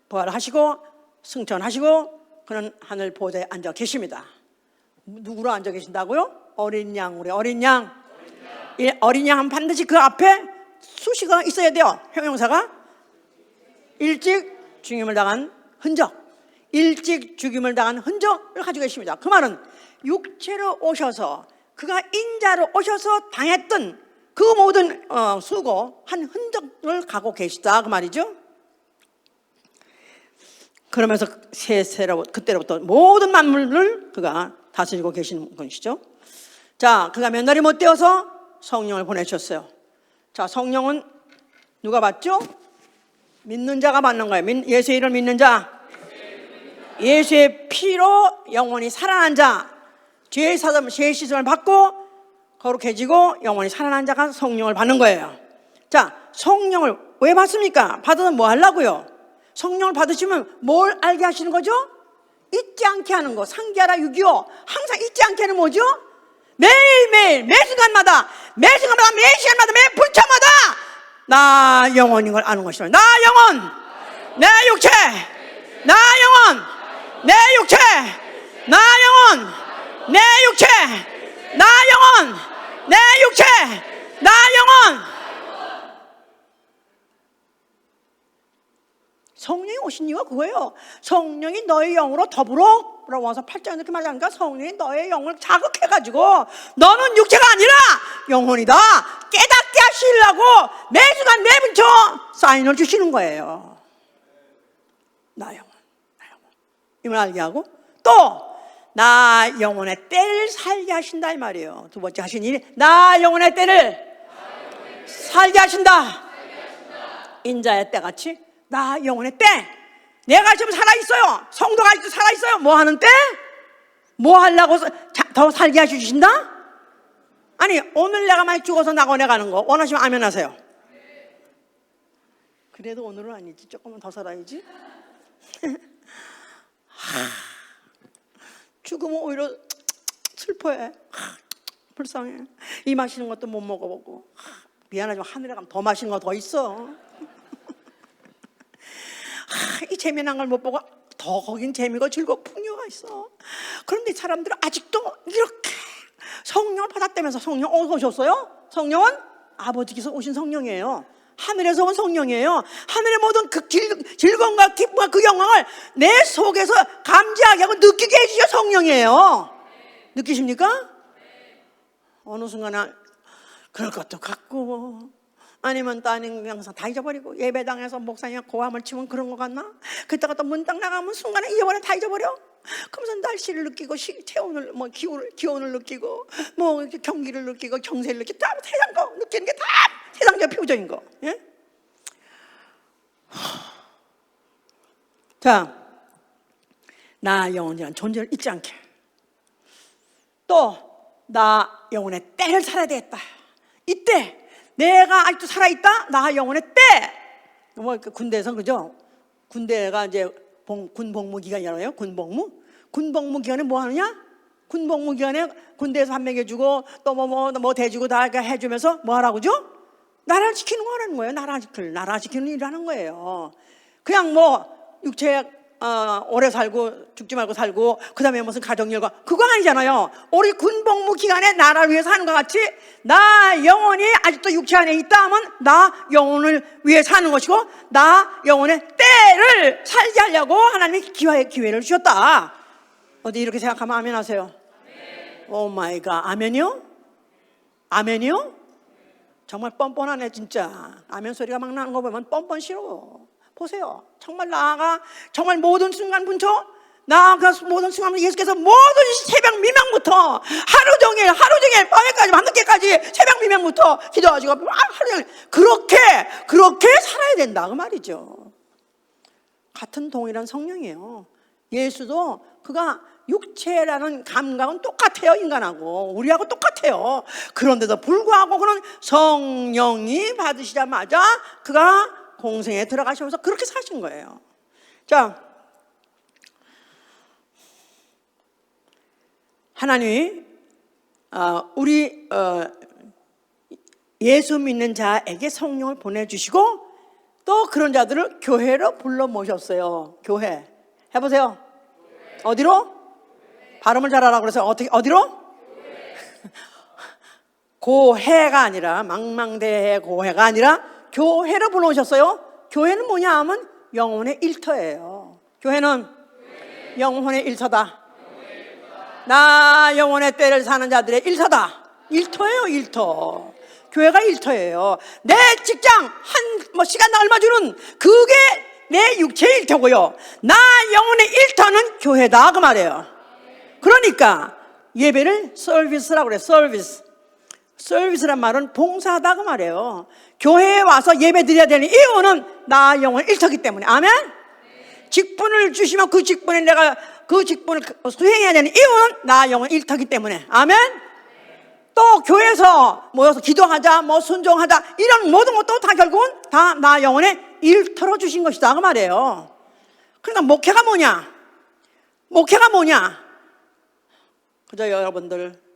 부활하시고 승천하시고 그는 하늘 보좌에 앉아 계십니다. 누구로 앉아 계신다고요? 어린 양, 우리 어린 양. 어린 양은 반드시 그 앞에 수식어가 있어야 돼요. 형용사가 일찍 죽임을 당한 흔적, 일찍 죽임을 당한 흔적을 가지고 계십니다. 그 말은 육체로 오셔서 그가 인자로 오셔서 당했던 그 모든 수고한 흔적을 갖고 계시다 그 말이죠. 그러면서 그때로부터 모든 만물을 그가 다스리고 계시는 분이시죠. 자, 그가 몇 날이 못 되어서 성령을 보내셨어요. 자, 성령은 누가 받죠? 믿는 자가 받는 거예요. 예수의 이름을 믿는 자, 예수의 피로 영원히 살아난 자, 죄 씻음을 받고 거룩해지고 영원히 살아난 자가 성령을 받는 거예요. 자, 성령을 왜 받습니까? 받아서 뭐 하려고요? 성령을 받으시면 뭘 알게 하시는 거죠? 잊지 않게 하는 거. 상기하라 6.25. 항상 잊지 않게 하는 뭐죠? 매일매일 매순간마다 매 시간마다 매 분차마다 나 영혼인 걸 아는 것이다. 나 영혼, 내 육체, 나 영혼, 내 육체, 나 영혼, 내 육체, 나 영혼, 내 육체, 나 영혼. 성령이 오신 이유가 그거예요. 성령이 너의 영으로 더불어 라고 와서 8장에 이렇게 말하니까 성령이 너의 영을 자극해가지고 너는 육체가 아니라 영혼이다 깨닫게 하시려고 매주간 매분초 사인을 주시는 거예요. 나 영혼, 나 영혼 이걸 알게 하고 또 나 영혼의 때를 살게 하신다 이 말이에요. 두 번째 하신 일이 나 영혼의 때를 살게 하신다. 인자의 때같이 나 영혼의 때, 내가 지금 살아있어요. 성도가 아직도 살아있어요. 뭐 하는 때? 뭐 하려고 더 살게 해주신다? 아니, 오늘 내가 많이 죽어서 낙원에 가는 거 원하시면 아멘 하세요. 그래도 오늘은 아니지. 조금만 더 살아야지. 죽으면 오히려 슬퍼해. 불쌍해. 이 맛있는 것도 못 먹어보고. 미안하지만 하늘에 가면 더 맛있는 거 더 있어. 이 재미난 걸 못 보고 더 거긴 재미가 즐겁고 풍요가 있어. 그런데 사람들은 아직도 이렇게 성령을 받았다면서. 성령 어디서 오셨어요? 성령은 아버지께서 오신 성령이에요. 하늘에서 온 성령이에요. 하늘의 모든 그 즐거움과 기쁨과 그 영광을 내 속에서 감지하게 하고 느끼게 해주셔 성령이에요. 느끼십니까? 어느 순간에 그럴 것도 같고, 아니면 또 아닌 항상 다 잊어버리고, 예배당에서 목사님 고함을 치면 그런 것 같나? 그때가 또 문 딱 나가면 순간에 잊어버려. 다 잊어버려. 그러면서 날씨를 느끼고 체온을 뭐 기온을 느끼고 뭐 경기를 느끼고 경세를 느끼고 다 세상 거 느끼는 게 다 세상적 표정인 거. 예? 자, 나 영혼이란 존재를 잊지 않게, 또 나 영혼의 때를 살아야 되겠다. 이때 내가 아직도 살아있다. 나 영혼의 때. 뭐 군대에서 그죠? 군대가 이제 군 복무 기간이라고요. 군 복무 기간에 뭐 하느냐? 군 복무 기간에 군대에서 한 명 해주고 또 뭐 대주고 다 해주면서 뭐 하라고죠? 나라를 지키는 거라는 거예요. 나라 지키는 일을 하는 거예요. 그냥 뭐 육체 오래 살고 죽지 말고 살고 그 다음에 무슨 가정일과 그거 아니잖아요. 우리 군 복무 기간에 나라를 위해서 하는 것 같이 나 영혼이 아직도 육체 안에 있다 하면 나 영혼을 위해서 사는 것이고, 나 영혼의 때를 살게 하려고 하나님이 기회를 주셨다. 어디 이렇게 생각하면 아멘 하세요. 오 마이 갓. 아멘이요? 아멘이요? 정말 뻔뻔하네 진짜. 아멘 소리가 막 나는 거 보면 뻔뻔 싫어. 보세요. 정말 나아가 정말 모든 순간부터 나아가 모든 순간부터 예수께서 모든 새벽 미명부터 하루 종일 밤에까지 밤늦게까지 새벽 미명부터 기도하시고 하루 종일 그렇게 살아야 된다 그 말이죠. 같은 동일한 성령이에요. 예수도 그가 육체라는 감각은 똑같아요. 인간하고 우리하고 똑같아요. 그런데도 불구하고 그런 성령이 받으시자마자 그가 공생에 들어가시면서 그렇게 사신 거예요. 자, 하나님이 우리 예수 믿는 자에게 성령을 보내주시고 또 그런 자들을 교회로 불러 모셨어요. 교회 해보세요. 어디로? 발음을 잘하라고 그래서 어디로? 고해가 아니라 망망대해 고해가 아니라 교회로 불러오셨어요. 교회는 뭐냐 하면 영혼의 일터예요. 교회는 영혼의 일터다. 나 영혼의 때를 사는 자들의 일터다. 일터예요. 일터. 교회가 일터예요. 내 직장 시간 얼마 주는 그게 내 육체의 일터고요. 나 영혼의 일터는 교회다 그 말이에요. 그러니까 예배를 서비스라고 그래요. 서비스란 말은 봉사하다 그 말이에요. 교회에 와서 예배 드려야 되는 이유는 나 영혼의 일터기 때문에. 아멘? 직분을 주시면 그 직분에 내가 그 직분을 수행해야 되는 이유는 나 영혼의 일터기 때문에. 아멘? 또 교회에서 모여서 기도하자 뭐 순종하자 이런 모든 것도 다 결국은 다 나 영혼의 일터로 주신 것이다 그 말이에요. 그러니까 목회가 뭐냐? 그저 여러분들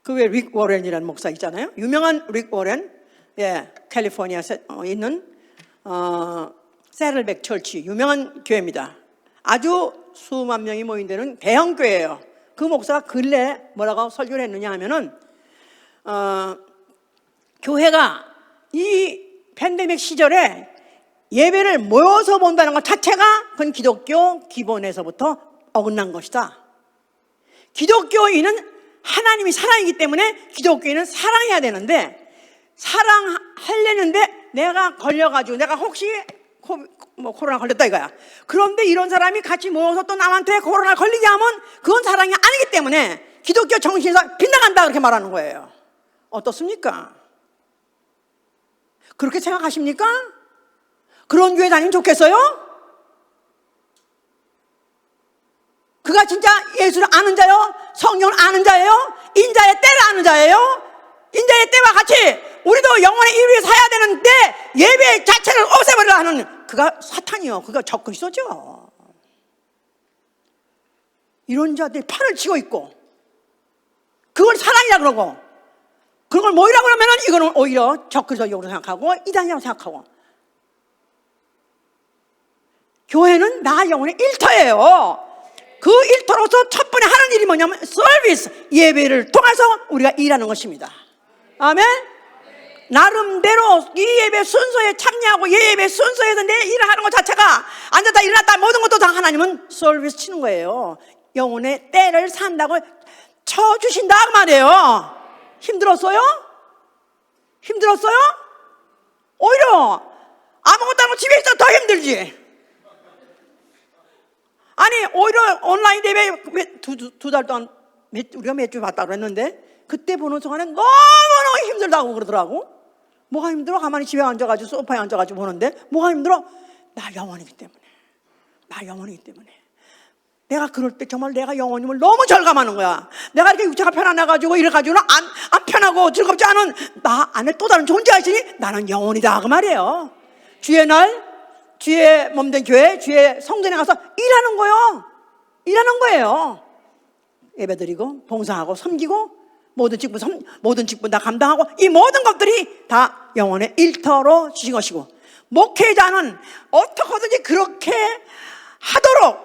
그 왜 릭 워렌이라는 목사 있잖아요. 유명한 릭 워렌, 캘리포니아에 있는 세틀백 철치 유명한 교회입니다. 아주 수만 명이 모인 데는 대형 교회예요. 그 목사가 근래 뭐라고 설교를 했느냐 하면은 교회가 이 팬데믹 시절에 예배를 모여서 본다는 것 자체가 그건 기독교 기본에서부터 어긋난 것이다. 기독교인은 하나님이 사랑이기 때문에 기독교인은 사랑해야 되는데, 사랑하려는데 내가 걸려가지고 내가 혹시 코로나 걸렸다 이거야. 그런데 이런 사람이 같이 모여서 또 남한테 코로나 걸리게 하면 그건 사랑이 아니기 때문에 기독교 정신에서 빗나간다 그렇게 말하는 거예요. 어떻습니까? 그렇게 생각하십니까? 그런 교회 다니면 좋겠어요? 그가 진짜 예수를 아는 자요? 성령을 아는 자예요? 인자의 때를 아는 자예요? 인자의 때와 같이 우리도 영혼의 이루에 사야 되는데 예배 자체를 없애버리려 하는 그가 사탄이요. 그가 적그리스도죠. 이런 자들이 판을 치고 있고 그걸 사랑이라 그러고, 그걸 뭐이라고 그러면은 이거는 오히려 적그리스도적으로 생각하고 이단이라고 생각하고. 교회는 나 영혼의 일터예요. 그 일터로서 첫 번째 하는 일이 뭐냐면 서비스, 예배를 통해서 우리가 일하는 것입니다. 아멘. 나름대로 이 예배 순서에 참여하고 예배 순서에서 내 일을 하는 것 자체가 앉았다 일어났다 모든 것도 다 하나님은 서비스 치는 거예요. 영혼의 때를 산다고 쳐주신다 그 말이에요. 힘들었어요? 힘들었어요? 오히려 아무것도 안 하고 집에 있어 더 힘들지. 아니 오히려 온라인 예배 두 달 동안 우리가 몇 주 봤다고 했는데 그때 보는 순간에 너무너무 힘들다고 그러더라고. 뭐가 힘들어? 가만히 집에 앉아가지고 소파에 앉아가지고 보는데 뭐가 힘들어? 나 영혼이기 때문에. 나 영혼이기 때문에. 내가 그럴 때 정말 내가 영혼임을 너무 절감하는 거야. 내가 이렇게 육체가 편안해가지고 이래가지고는 안 편하고 즐겁지 않은 나 안에 또 다른 존재가 있으니 나는 영혼이다 그 말이에요. 주의 날, 주의 몸된 교회, 주의 성전에 가서 일하는 거예요. 일하는 거예요. 예배드리고 봉사하고 섬기고 모든 직분 다 감당하고 이 모든 것들이 다 영혼의 일터로 주신 것이고, 목회자는 어떻게든지 그렇게 하도록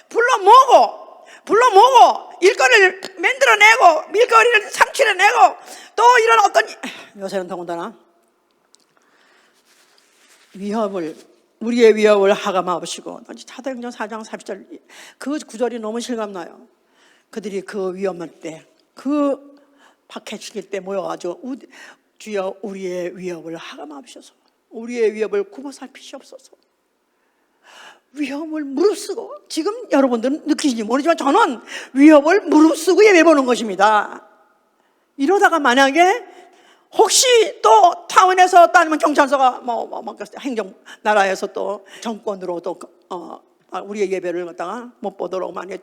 불러 모으고 일거리를 만들어내고 밀거리를 상출해내고 또 이런 어떤 요새는 더군다나 우리의 위협을 하감하시고 사도행전 4장 40절 그 구절이 너무 실감나요. 그들이 그 위험할 때 그 박해칠 때 모여가지고 주여 우리의 위협을 하감하셔서 우리의 위협을 굽어 살피시옵소서. 위협을 무릅쓰고, 지금 여러분들은 느끼시는지 모르지만 저는 위협을 무릅쓰고 예배보는 것입니다. 이러다가 만약에 혹시 또 타운에서 또 아니면 경찰서가 행정 나라에서 또 정권으로 또 우리의 예배를 갖다가 못 보도록 만약에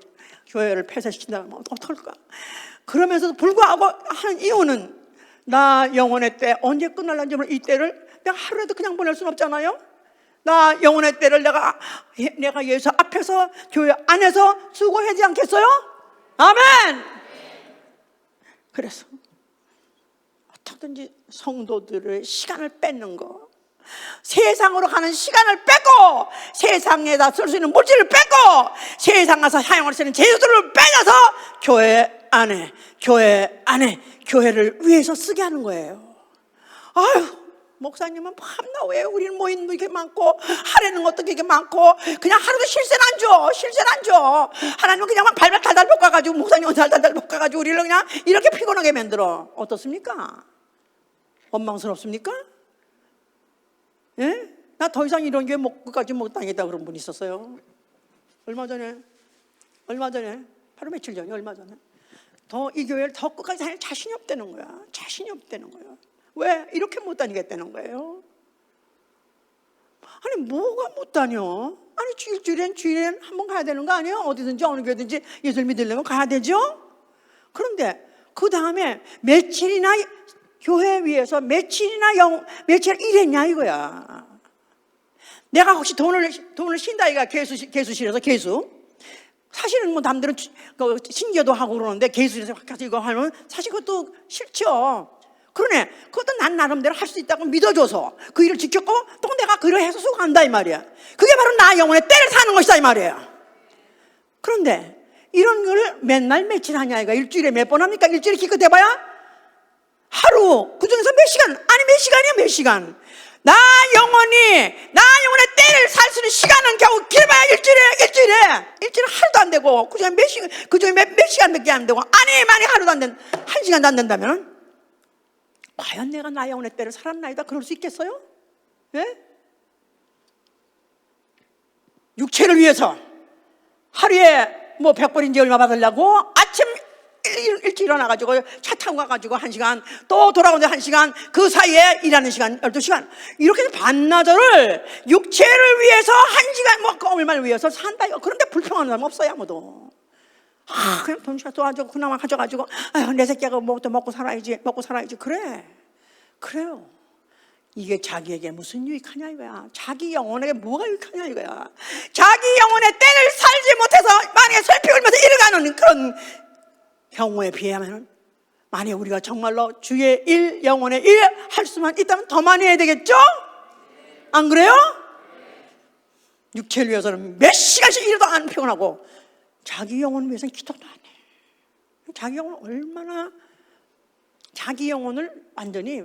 교회를 폐쇄시킨다면 어떨까? 그러면서도 불구하고 하는 이유는 나 영혼의 때 언제 끝날는지 모르는 이 때를 내가 하루라도 그냥 보낼 수는 없잖아요. 나 영혼의 때를 내가 예수 앞에서 교회 안에서 수고하지 않겠어요? 아멘. 그래서 어떻게든지 성도들의 시간을 뺏는 거, 세상으로 가는 시간을 뺏고 세상에다 쓸 수 있는 물질을 뺏고 세상 가서 사용할 수 있는 재료들을 빼내서 교회 안에 교회를 위해서 쓰게 하는 거예요. 아유, 목사님은 밤낮 왜 우리는 모임도 이렇게 많고 하려는 것도 이렇게 많고 그냥 하루도 실세는 안 줘. 하나님은 그냥 발발 달달 볶아가지고 목사님은 달달 볶아가지고 우리를 그냥 이렇게 피곤하게 만들어. 어떻습니까? 원망스럽습니까? 예? 나 더 이상 이런 교회 끝까지 못 다니겠다 그런 분이 있었어요. 얼마 전에 바로 며칠 전에 얼마 전에 더 이 교회를 더 끝까지 다닐 자신이 없다는 거야. 왜? 이렇게 못 다니겠다는 거예요. 아니 뭐가 못 다녀? 아니 주일엔 한 번 가야 되는 거 아니에요? 어디든지 어느 교회든지 예수를 믿으려면 가야 되죠? 그런데 그 다음에 며칠이나 교회 위해서 며칠이나 일했냐 이거야. 내가 혹시 돈을 쉰다 이가 개수실에서 개수. 사실은 뭐 남들은 신기도 하고 그러는데 개수실에서 가서 이거 하면 사실 그것도 싫죠. 그러네. 그것도 난 나름대로 할 수 있다고 믿어줘서 그 일을 지켰고 또 내가 그 일을 해서 수고한다 이 말이야. 그게 바로 나 영혼의 때를 사는 것이다 이 말이야. 그런데 이런 걸 맨날 며칠 하냐 이거. 일주일에 몇 번 합니까? 일주일에 기껏 해봐야 하루, 그중에서 몇 시간, 아니 몇 시간이야 몇 시간. 나 영혼의 때를 살 수 있는 시간은 겨우 길어봐야 일주일에 하루도 안 되고 그중에 몇 시간밖에 안 되고 아니 많이 하루도 안 된, 한 시간도 안 된다면 과연 내가 나 영혼의 때를 살았나이다 그럴 수 있겠어요? 예? 육체를 위해서 하루에 뭐 100불인지 얼마 받으려고 아침 일찍 일어나가지고 차 타고 가가지고 1시간 또 돌아오는데 1시간 그 사이에 일하는 시간 12시간 이렇게 반나절을 육체를 위해서 1시간 뭐 얼마를 위해서 산다 이거. 그런데 불평하는 사람 없어요 아무도. 그냥 돈 또 그나마 가져가지고 아유 내 새끼가 뭐 또 먹고 살아야지 그래요. 이게 자기에게 무슨 유익하냐 이거야. 자기 영혼에게 뭐가 유익하냐 이거야. 자기 영혼의 때를 살지 못해서 만약에 슬피 울면서 일어가는 그런 경우에 비하면 만약 우리가 정말로 주의 일, 영혼의 일 할 수만 있다면 더 많이 해야 되겠죠? 안 그래요? 육체를 위해서는 몇 시간씩 일해도 안 피곤하고 자기 영혼을 위해서는 기도도 안 해. 자기 영혼을 얼마나, 자기 영혼을 완전히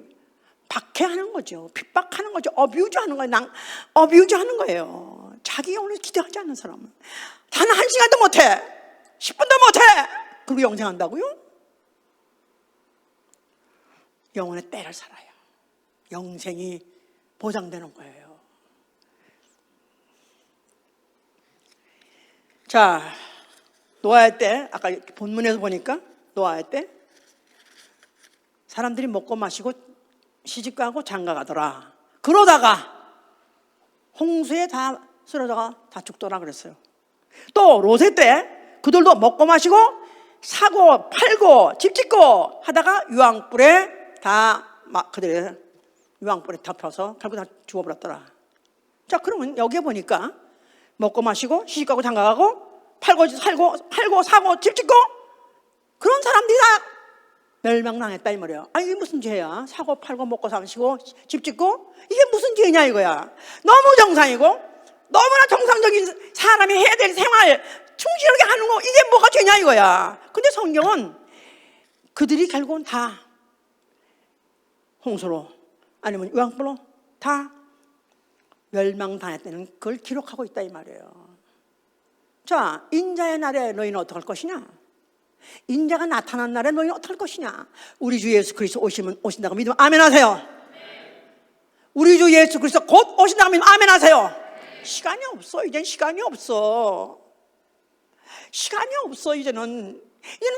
박해하는 거죠. 핍박하는 거죠. 어뷰즈하는 거예요. 어뷰즈하는 거예요. 자기 영혼을 기도하지 않는 사람은 단 1시간도 못해, 10분도 못해. 그리고 영생한다고요? 영혼의 때를 살아요. 영생이 보장되는 거예요. 자, 노아의 때, 아까 본문에서 보니까 노아의 때 사람들이 먹고 마시고 시집가고 장가가더라. 그러다가 홍수에 다 쓰러져가 다 죽더라 그랬어요. 또 롯의 때 그들도 먹고 마시고 사고 팔고 집 짓고 하다가 유황불에 다 막 그들 유황불에 덮여서 결국 다 죽어버렸더라. 자, 그러면 여기에 보니까 먹고 마시고 시집가고 장가가고 팔고 사고 집 짓고 그런 사람들이 다 멸망당했다 이 말이야. 아, 이게 무슨 죄야? 사고 팔고 먹고 사시고 집 짓고 이게 무슨 죄냐 이거야. 너무 정상이고 너무나 정상적인 사람이 해야 될 생활 충실하게 하는 거, 이게 뭐가 죄냐 이거야. 근데 성경은 그들이 결국은 다 홍수로 아니면 유황불로 다 멸망당했다는 그걸 기록하고 있다 이 말이에요. 자, 인자의 날에 너희는 어떡할 것이냐? 인자가 나타난 날에 너희는 어떡할 것이냐? 우리 주 예수 그리스도 오신다고 믿으면 아멘 하세요. 우리 주 예수 그리스도 곧 오신다고 믿으면 아멘 하세요. 시간이 없어. 이제는 시간이 없어. 시간이 없어. 이제는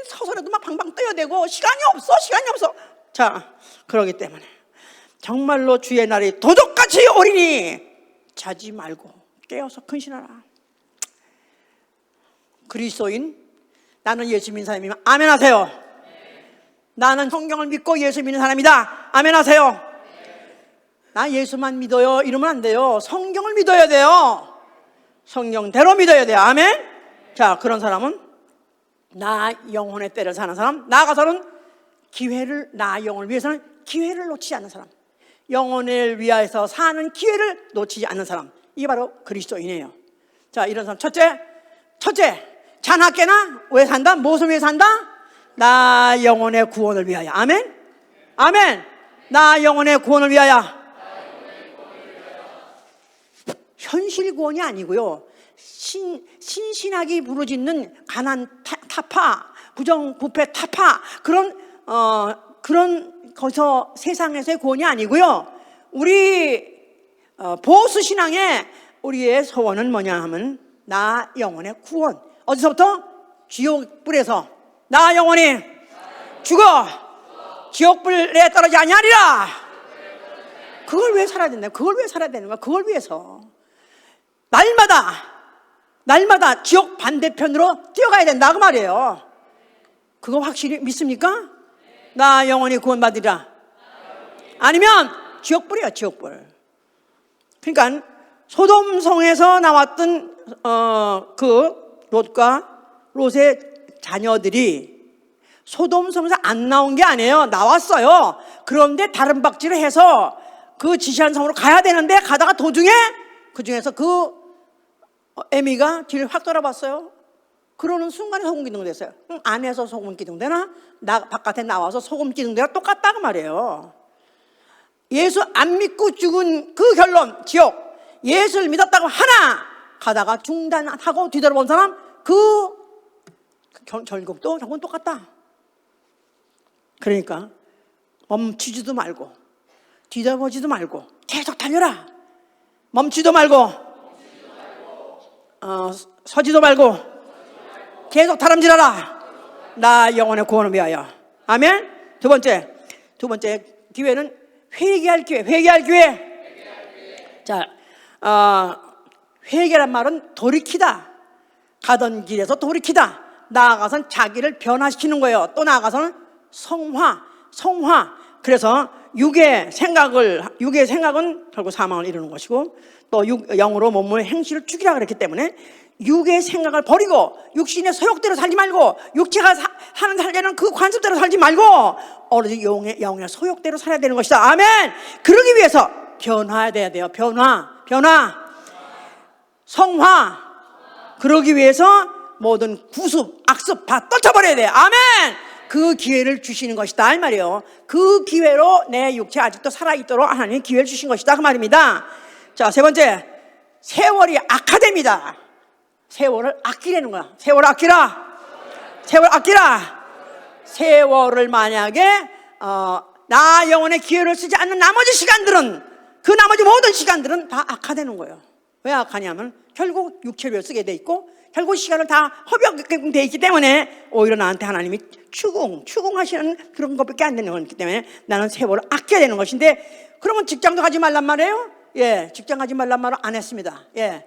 서서라도 막 방방 뛰어대고 시간이 없어. 자, 그러기 때문에 정말로 주의 날이 도적같이 오리니 자지 말고 깨어서 근신하라. 그리스도인, 나는 예수 믿는 사람이면 아멘 하세요. 나는 성경을 믿고 예수 믿는 사람이다. 아멘 하세요. 나 예수만 믿어요 이러면 안 돼요. 성경을 믿어야 돼요. 성경대로 믿어야 돼요. 아멘. 자, 그런 사람은 나 영혼의 때를 사는 사람, 나아가서는 나 영혼을 위해서는 기회를 놓치지 않는 사람, 영혼을 위하여서 사는 기회를 놓치지 않는 사람, 이게 바로 그리스도인이에요. 자, 이런 사람 첫째, 자나깨나 왜 산다? 무엇을 위해 산다? 나 영혼의 구원을 위하여. 아멘. 나 영혼의 구원을 위하여. 현실 구원이 아니고요, 신신하게 부르짖는 가난 타파, 부정 부패 타파, 그런 거기서 세상에서의 구원이 아니고요, 우리 보수 신앙의 우리의 소원은 뭐냐 하면 나 영혼의 구원. 어디서부터? 지옥불에서 나 영혼이 죽어 지옥불에 떨어지지 아니하리라. 그걸 왜 살아야 된다? 그걸 왜 살아야 되는 거야? 그걸 위해서 날마다 지옥 반대편으로 뛰어가야 된다 그 말이에요. 그거 확실히 믿습니까? 나 영원히 구원받으리라. 아니면 지옥불이야, 지옥불. 그러니까 소돔성에서 나왔던 그 롯의 자녀들이 소돔성에서 안 나온 게 아니에요. 나왔어요. 그런데 다른 박지를 해서 그 지시한 성으로 가야 되는데 가다가 도중에 그 중에서 그 애미가 뒤를 확 돌아봤어요. 그러는 순간에 소금 기둥 됐어요. 안에서 소금 기둥 되나 바깥에 나와서 소금 기둥 되나 똑같다 그 말이에요. 예수 안 믿고 죽은 그 결론, 지옥. 예수를 믿었다고 하나 가다가 중단하고 뒤돌아본 사람 그 결국도 결국은 똑같다. 그러니까 멈추지도 말고 뒤돌아보지도 말고 계속 달려라. 멈추지도 말고 서지도 말고 계속 다람질하라. 나 영혼의 구원을 위하여. 아멘. 두 번째 기회는 회개할 기회. 자, 회개란 말은 돌이키다. 가던 길에서 돌이키다. 나아가서는 자기를 변화시키는 거예요. 또 나아가서는 성화. 그래서 육의 생각은 결국 사망을 이루는 것이고, 또 영으로 몸의 행실을 죽이라 그랬기 때문에 육의 생각을 버리고 육신의 소욕대로 살지 말고, 육체가 살려는 그 관습대로 살지 말고 오로지 영의 소욕대로 살아야 되는 것이다. 아멘. 그러기 위해서 변화해야 돼요. 변화, 성화. 그러기 위해서 모든 구습, 악습 다 떨쳐버려야 돼요. 아멘. 그 기회를 주시는 것이다 이 말이에요. 그 기회로 내 육체 아직도 살아있도록 하나님이 기회를 주신 것이다 그 말입니다. 자, 세 번째, 세월이 악하됩니다. 세월을 아끼라는 거야. 세월을 아끼라. 세월을 만약에 나 영혼의 기회를 쓰지 않는 나머지 시간들은, 그 나머지 모든 시간들은 다 악화되는 거예요. 왜 악하냐면 결국 육체를 쓰게 돼 있고 결국 시간을 다 허비하게 돼 있기 때문에 오히려 나한테 하나님이 추궁하시는 그런 것밖에 안 되는 거기 때문에 나는 세월을 아껴야 되는 것인데, 그러면 직장도 가지 말란 말이에요? 예, 직장 가지 말란 말을 안 했습니다. 예,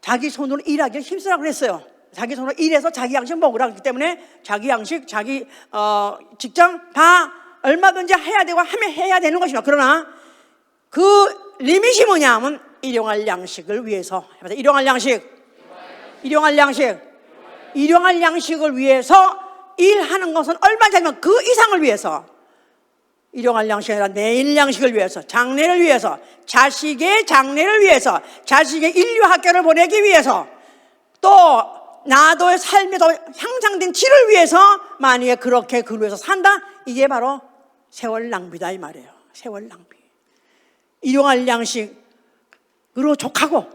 자기 손으로 일하기를 힘쓰라고 그랬어요. 자기 손으로 일해서 자기 양식 먹으라 그랬기 때문에 자기 양식, 자기 직장 다 얼마든지 해야 되고 하면 해야 되는 것이죠. 그러나 그 리밋이 뭐냐면 일용할 양식을 위해서, 일용할 양식을 위해서 일하는 것은 얼마인지 알면 그 이상을 위해서, 일용할 양식이 아니라 내일 양식을 위해서, 장래를 위해서, 자식의 장래를 위해서, 자식의 인류 학교를 보내기 위해서, 또 나도의 삶에 더 향상된 질을 위해서 만약에 그렇게 그를 위해서 산다, 이게 바로 세월 낭비다 이 말이에요. 세월 낭비. 일용할 양식으로 족하고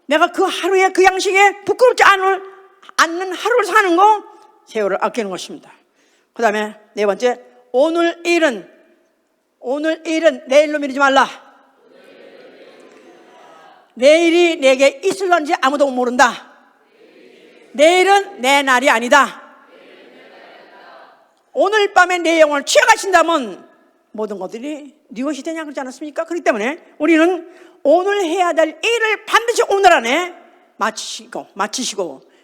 내가 그 하루에 그 양식에 부끄럽지 않는 하루를 사는 거, 세월을 아끼는 것입니다. 그 다음에 네 번째, 오늘 일은 내일로 미루지 말라. 내일이 내게 있을런지 아무도 모른다. 내일은 내 날이 아니다. 오늘 밤에 내 영혼을 취해가신다면 모든 것들이 네 것이 되냐 그러지 않았습니까? 그렇기 때문에 우리는 오늘 해야 될 일을 반드시 오늘 안에 마치시고,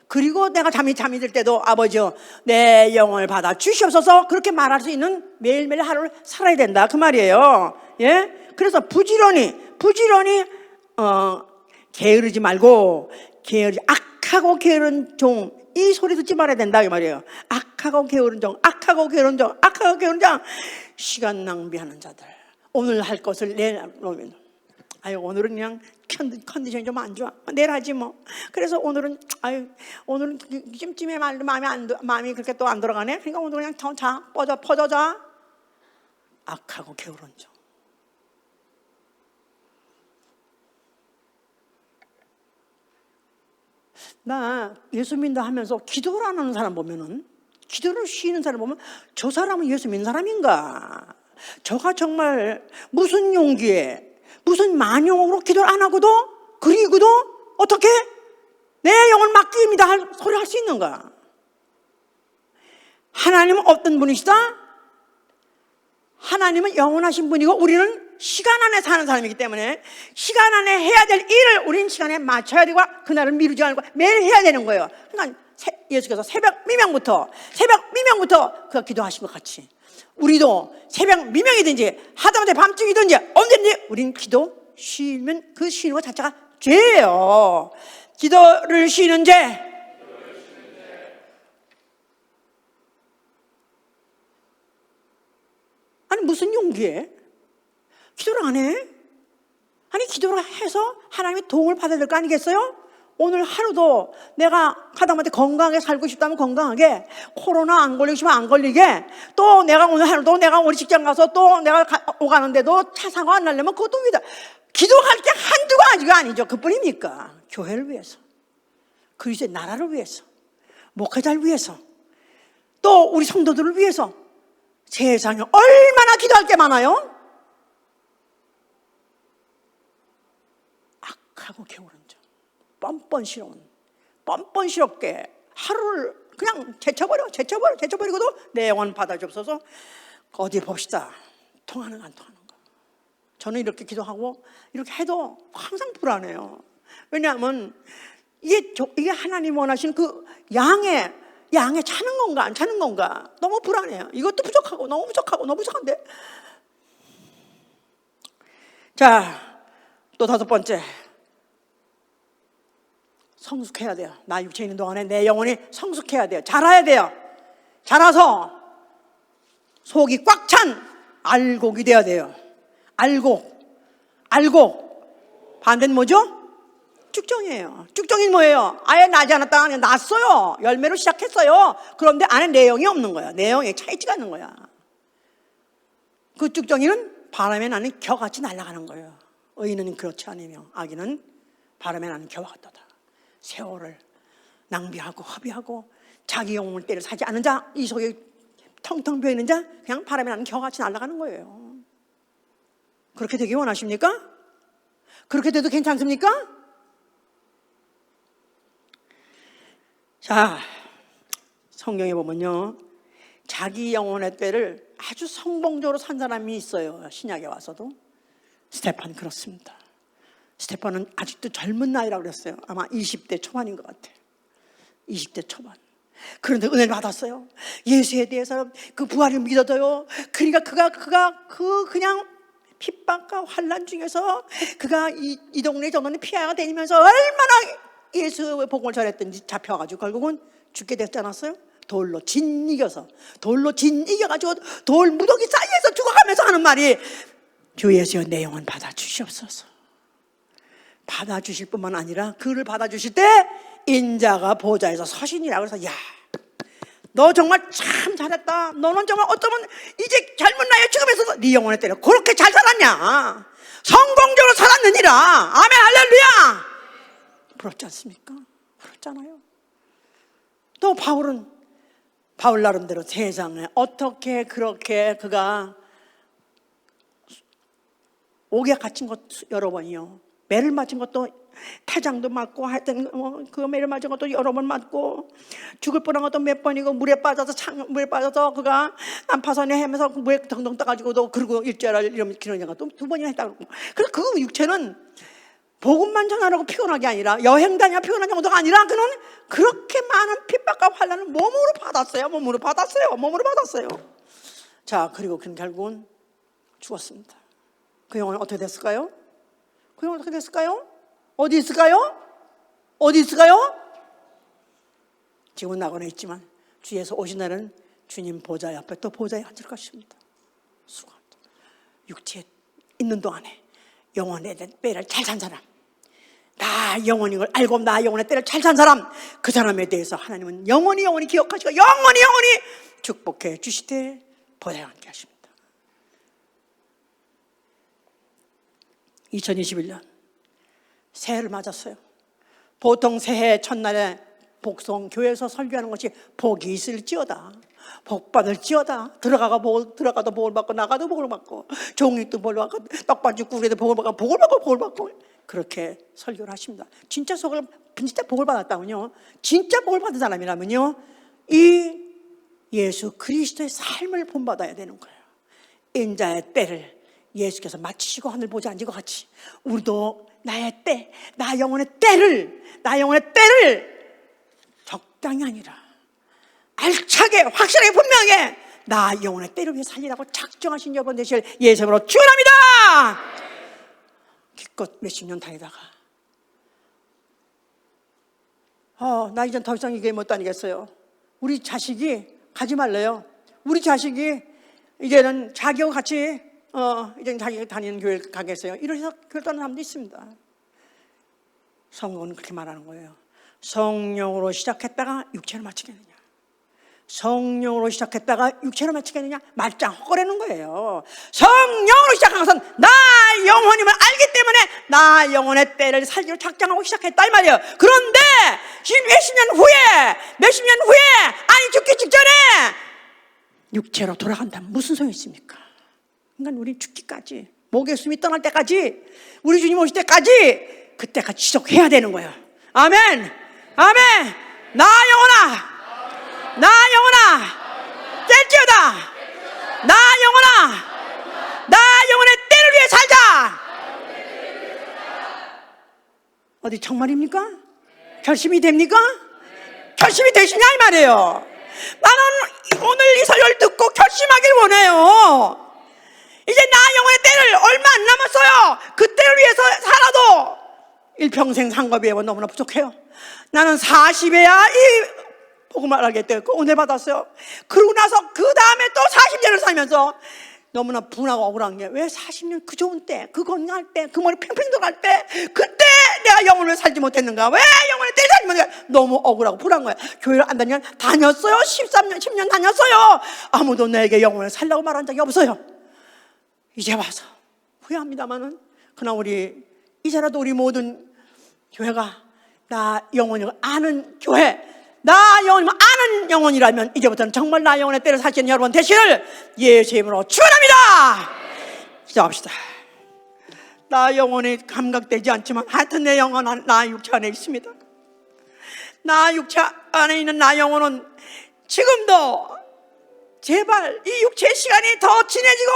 그리고 내가 잠이 들 때도 아버지여 내 영혼을 받아 주시옵소서, 그렇게 말할 수 있는 매일매일 하루를 살아야 된다 그 말이에요. 예? 그래서 부지런히 게으르지 말고, 악하고 게으른 종, 이 소리 듣지 말아야 된다 이 말이에요. 악하고 게으른 종, 시간 낭비하는 자들, 오늘 할 것을 내일 놓으면, 오늘은 그냥 컨디션이 좀 안 좋아, 내일 하지 뭐. 그래서 오늘은 찜찜해, 마음이 그렇게 또 안 돌아가네. 그러니까 오늘 그냥 더 자, 퍼져 자. 악하고 게으른 종. 나 예수 믿는다 하면서 기도를 안 하는 사람 보면은, 기도를 쉬는 사람 보면 저 사람은 예수 믿는 사람인가? 저가 정말 무슨 용기에, 무슨 만용으로 기도를 안 하고도, 그리고도 어떻게 내 영을 맡깁니다 할 소리 할 수 있는가? 하나님은 어떤 분이시다? 하나님은 영원하신 분이고 우리는 시간 안에 사는 사람이기 때문에 시간 안에 해야 될 일을 우리는 시간에 맞춰야 되고 그날을 미루지 않고 매일 해야 되는 거예요. 그러니까 예수께서 새벽 미명부터 그가 기도하신 것 같이 우리도 새벽 미명이든지 하다못해 밤중이든지 언제든지 우리는 기도 쉬면 그 쉬는 것 자체가 죄예요. 기도를 쉬는 죄. 아니 무슨 용기에 기도를 안 해? 아니 기도를 해서 하나님의 도움을 받아야 될 거 아니겠어요? 오늘 하루도 내가 하다못해 건강하게 살고 싶다면 건강하게, 코로나 안 걸리고 싶으면 안 걸리게, 또 내가 오늘 하루도 내가 우리 직장 가서 또 내가 오가는데도 차 사고 안 나려면 그것도 위다. 기도할 게 한두 가지가 아니죠. 그뿐입니까? 교회를 위해서, 그리스도의 나라를 위해서, 목회자를 위해서, 또 우리 성도들을 위해서. 세상에 얼마나 기도할 게 많아요. 악하고 게으른 자, 뻔뻔스럽게 하루를 그냥 제쳐버리고도 내 영혼 받아주옵소서. 어디 봅시다. 통하는가 안 통하는가. 저는 이렇게 기도하고 이렇게 해도 항상 불안해요. 왜냐하면 이게 하나님 원하시는 그 양에 차는 건가 안 차는 건가 너무 불안해요. 이것도 부족하고 너무 부족한데 자, 또 다섯 번째, 성숙해야 돼요. 나 육체에 있는 동안에 내 영혼이 성숙해야 돼요. 자라야 돼요. 자라서 속이 꽉 찬 알곡이 돼야 돼요. 알곡 반대는 뭐죠? 쭉정이에요. 쭉정이 뭐예요? 아예 나지 않았다가 그냥 났어요. 열매로 시작했어요. 그런데 안에 내용이 없는 거야. 내용에 차있지가 않는 거야. 그 쭉정이는 바람에 나는 겨같이 날아가는 거예요. 의인은 그렇지 않으며 악인은 바람에 나는 겨와 같도다. 세월을 낭비하고 허비하고 자기 영혼을 때려 사지 않은 자, 이 속에 텅텅 비어있는 자, 그냥 바람에 나는 겨같이 날아가는 거예요. 그렇게 되기 원하십니까? 그렇게 돼도 괜찮습니까? 자, 성경에 보면요, 자기 영혼의 때를 아주 성공적으로 산 사람이 있어요. 신약에 와서도. 스테판 그렇습니다. 스테판은 아직도 젊은 나이라고 그랬어요. 아마 20대 초반인 것 같아요. 20대 초반. 그런데 은혜를 받았어요. 예수에 대해서 그 부활을 믿어도요. 그러니까 그가 그냥 핍박과 환난 중에서 그가 이 동네 저 동네 피해가 다니면서 얼마나 예수의 복음을 전했든지 잡혀가지고 결국은 죽게 됐지 않았어요? 돌로 진 이겨가지고 돌 무더기 사이에서 죽어가면서 하는 말이, 주 예수여 내 영혼 받아주시옵소서. 받아주실 뿐만 아니라 그를 받아주실 때 인자가 보좌에서 서시니라. 그래서 야, 너 정말 참 잘했다. 너는 정말 어쩌면 이제 젊은 나이에 죽으면서도 네 영혼의 때를 그렇게 잘 살았냐. 성공적으로 살았느니라. 아멘 할렐루야. 부럽지 않습니까? 부럽잖아요. 또 바울 나름대로 세상에 어떻게 그렇게 그가 옥에 갇힌 것 여러 번이요, 매를 맞은 것도 태장도 맞고 하여튼 그 매를 맞은 것도 여러 번 맞고 죽을 뻔한 것도 몇 번이고 물에 빠져서 그가 난파선에 헤매서 물에 덩덩 떠가지고도 그리고 일제를 이러면 기는 것도 두 번이나 했다고. 그래서 그 육체는 복음만 전하라고 피곤하게 아니라 여행 다녀 피곤한 정도가 아니라 그는 그렇게 많은 핍박과 환난을 몸으로 받았어요. 자, 그리고 그는 결국은 죽었습니다. 그 영혼은 어떻게 됐을까요? 어디 있을까요? 지금은 낙원에 있지만 주 예수 오신 날은 주님 보좌 옆에 또 보좌에 앉을 것입니다. 수고합니다. 육체에 있는 동안에 영혼의 때를 잘 산 사람, 나 영혼인 걸 알고 나 영혼의 때를 잘 산 사람, 그 사람에 대해서 하나님은 영원히 기억하시고 영원히 축복해 주시되 보좌에 앉게 하십니다. 2021년 새해를 맞았어요. 보통 새해 첫날에 복성교회에서 설교하는 것이 복이 있을지어다, 복받을지어다, 들어가도 복을 받고 나가도 복을 받고 종이도 복을 받고 떡반죽 구리에도 복을 받고 그렇게 설교를 하십니다. 진짜 복을 받았다면요, 진짜 복을 받은 사람이라면요, 이 예수 그리스도의 삶을 본받아야 되는 거예요. 인자의 때를 예수께서 마치시고 하늘 보지 앉은 것 같이 우리도 나의 때, 나 영혼의 때를 적당히 아니라 알차게, 확실하게, 분명하게 나 영혼의 때를 위해 살리라고 작정하신 여러분 되실 예수님으로 축원합니다. 기껏 몇십 년 다니다가 나 이젠 더 이상 이 교회 못 다니겠어요. 우리 자식이 가지 말래요. 우리 자식이 이제는 자기하고 같이 이제 자기가 다니는 교회 가겠어요. 이러셔서 교회 떠나는 사람도 있습니다. 성경은 그렇게 말하는 거예요. 성령으로 시작했다가 육체로 마치겠느냐, 성령으로 시작했다가 육체로 마치겠느냐, 말짱 헛거리는 거예요. 성령으로 시작한 것은 나 영혼임을 알기 때문에 나 영혼의 때를 살기로 작정하고 시작했다 이 말이에요. 그런데 몇십 년 후에 아니 죽기 직전에 육체로 돌아간다면 무슨 소용이 있습니까? 그러니까 우리 죽기까지, 목에 숨이 떠날 때까지, 우리 주님 오실 때까지, 그때까지 지속해야 되는 거예요. 아멘. 나 영혼아 뗄지어다. 나 영혼의 때를 위해 살자. 어디 정말입니까? 결심이 됩니까? 결심이 되시냐 이 말이에요. 나는 오늘 이 설교를 듣고 결심하길 원해요. 이제 나 영혼의 때를 얼마 안 남았어요. 그 때를 위해서 살아도 일평생 상급예배가 너무나 부족해요. 나는 40에야 이 복음을 알게 됐고 은혜 받았어요. 그러고 나서 그 다음에 또 40년을 살면서 너무나 분하고 억울한 게, 왜 40년 그 좋은 때, 그 건강할 때, 그 머리 팽팽 돌아갈 때, 그때 내가 영혼을 살지 못했는가? 왜 영혼의 때를 살지 못했는가? 너무 억울하고 불안한 거야. 교회를 안 다니면 다녔어요. 13년, 10년 다녔어요. 아무도 내게 영혼을 살라고 말한 적이 없어요. 이제 와서 후회합니다만은, 그러나 이제라도 우리 모든 교회가 나 영혼을 아는 교회, 나 영혼을 아는 영혼이라면 이제부터는 정말 나 영혼의 때를 사시는 여러분 되시를 예수의 이름으로 축원합니다. 시작합시다. 나 영혼이 감각되지 않지만 하여튼 내 영혼은 나 육체 안에 있습니다. 나 육체 안에 있는 나 영혼은 지금도 제발 이 육체의 시간이 더 진해지고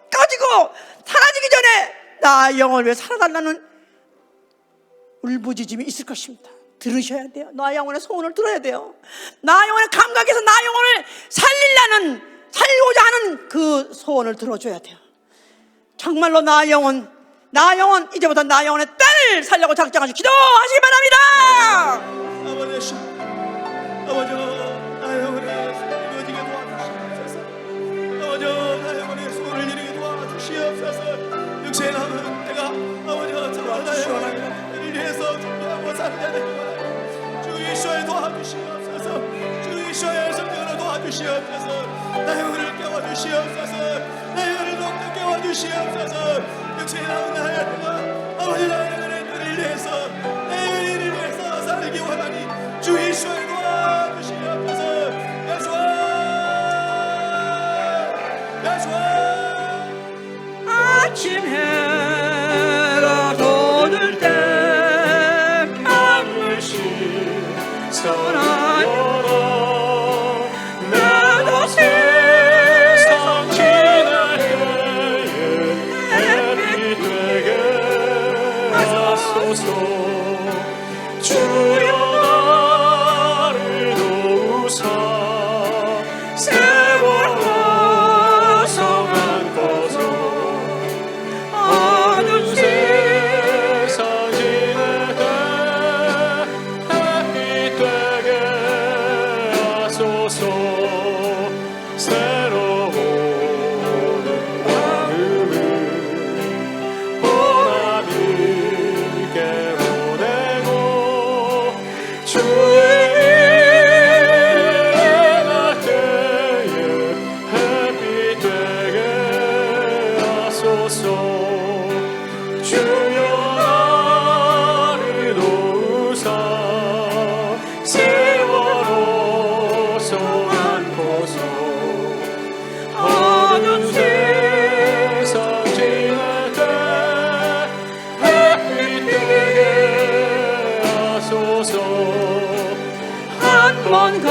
꺼지고 사라지기 전에 나 영혼을 위해 살아달라는 울부짖음이 있을 것입니다. 들으셔야 돼요. 나 영혼의 소원을 들어야 돼요. 나 영혼의 감각에서 나 영혼을 살고자 하는 그 소원을 들어줘야 돼요. 정말로 나 영혼 이제부터 나 영혼의 딸을 살려고 작정하시고 기도하시기 바랍니다. 아버지, 나 영혼의 소원을 이루어지게 도와주시옵소서. 아버지, 나 영혼의 소원을 이루게 도와주시옵소서. 육체에 남은 내가 아버지 정말 나 영혼을 위해서 준비하고 사는 자들 주 예수의 도와주시옵소서. 주 예수의 성령으로 도와주시옵소서. 나 영혼을 깨워주시옵소서. 나 영혼을 더욱더 깨워주시옵소서. 육체에 남은 나의 내가 아버지 나 영혼의 뜻을 위해서 내 의를 위해서 살기 원하니 주 예수의 도와주시옵소서. 아침 해가 돋을 때 강물씩 쏟아져 나도 세상 지날 때에 햇빛 되게 하소서. 주여 나를 도우사 세월 허성 안고서 어두운 세상 지낼 때 햇빛 되게 하소서. 새로운 마음을 보람 있게 보내고 주의 날 때에 햇빛 되게 하소서. 주여 나를 도우사 세월호서 안고서 어두운 세상 지날 때 햇빛 되게 하소서. 한 번 가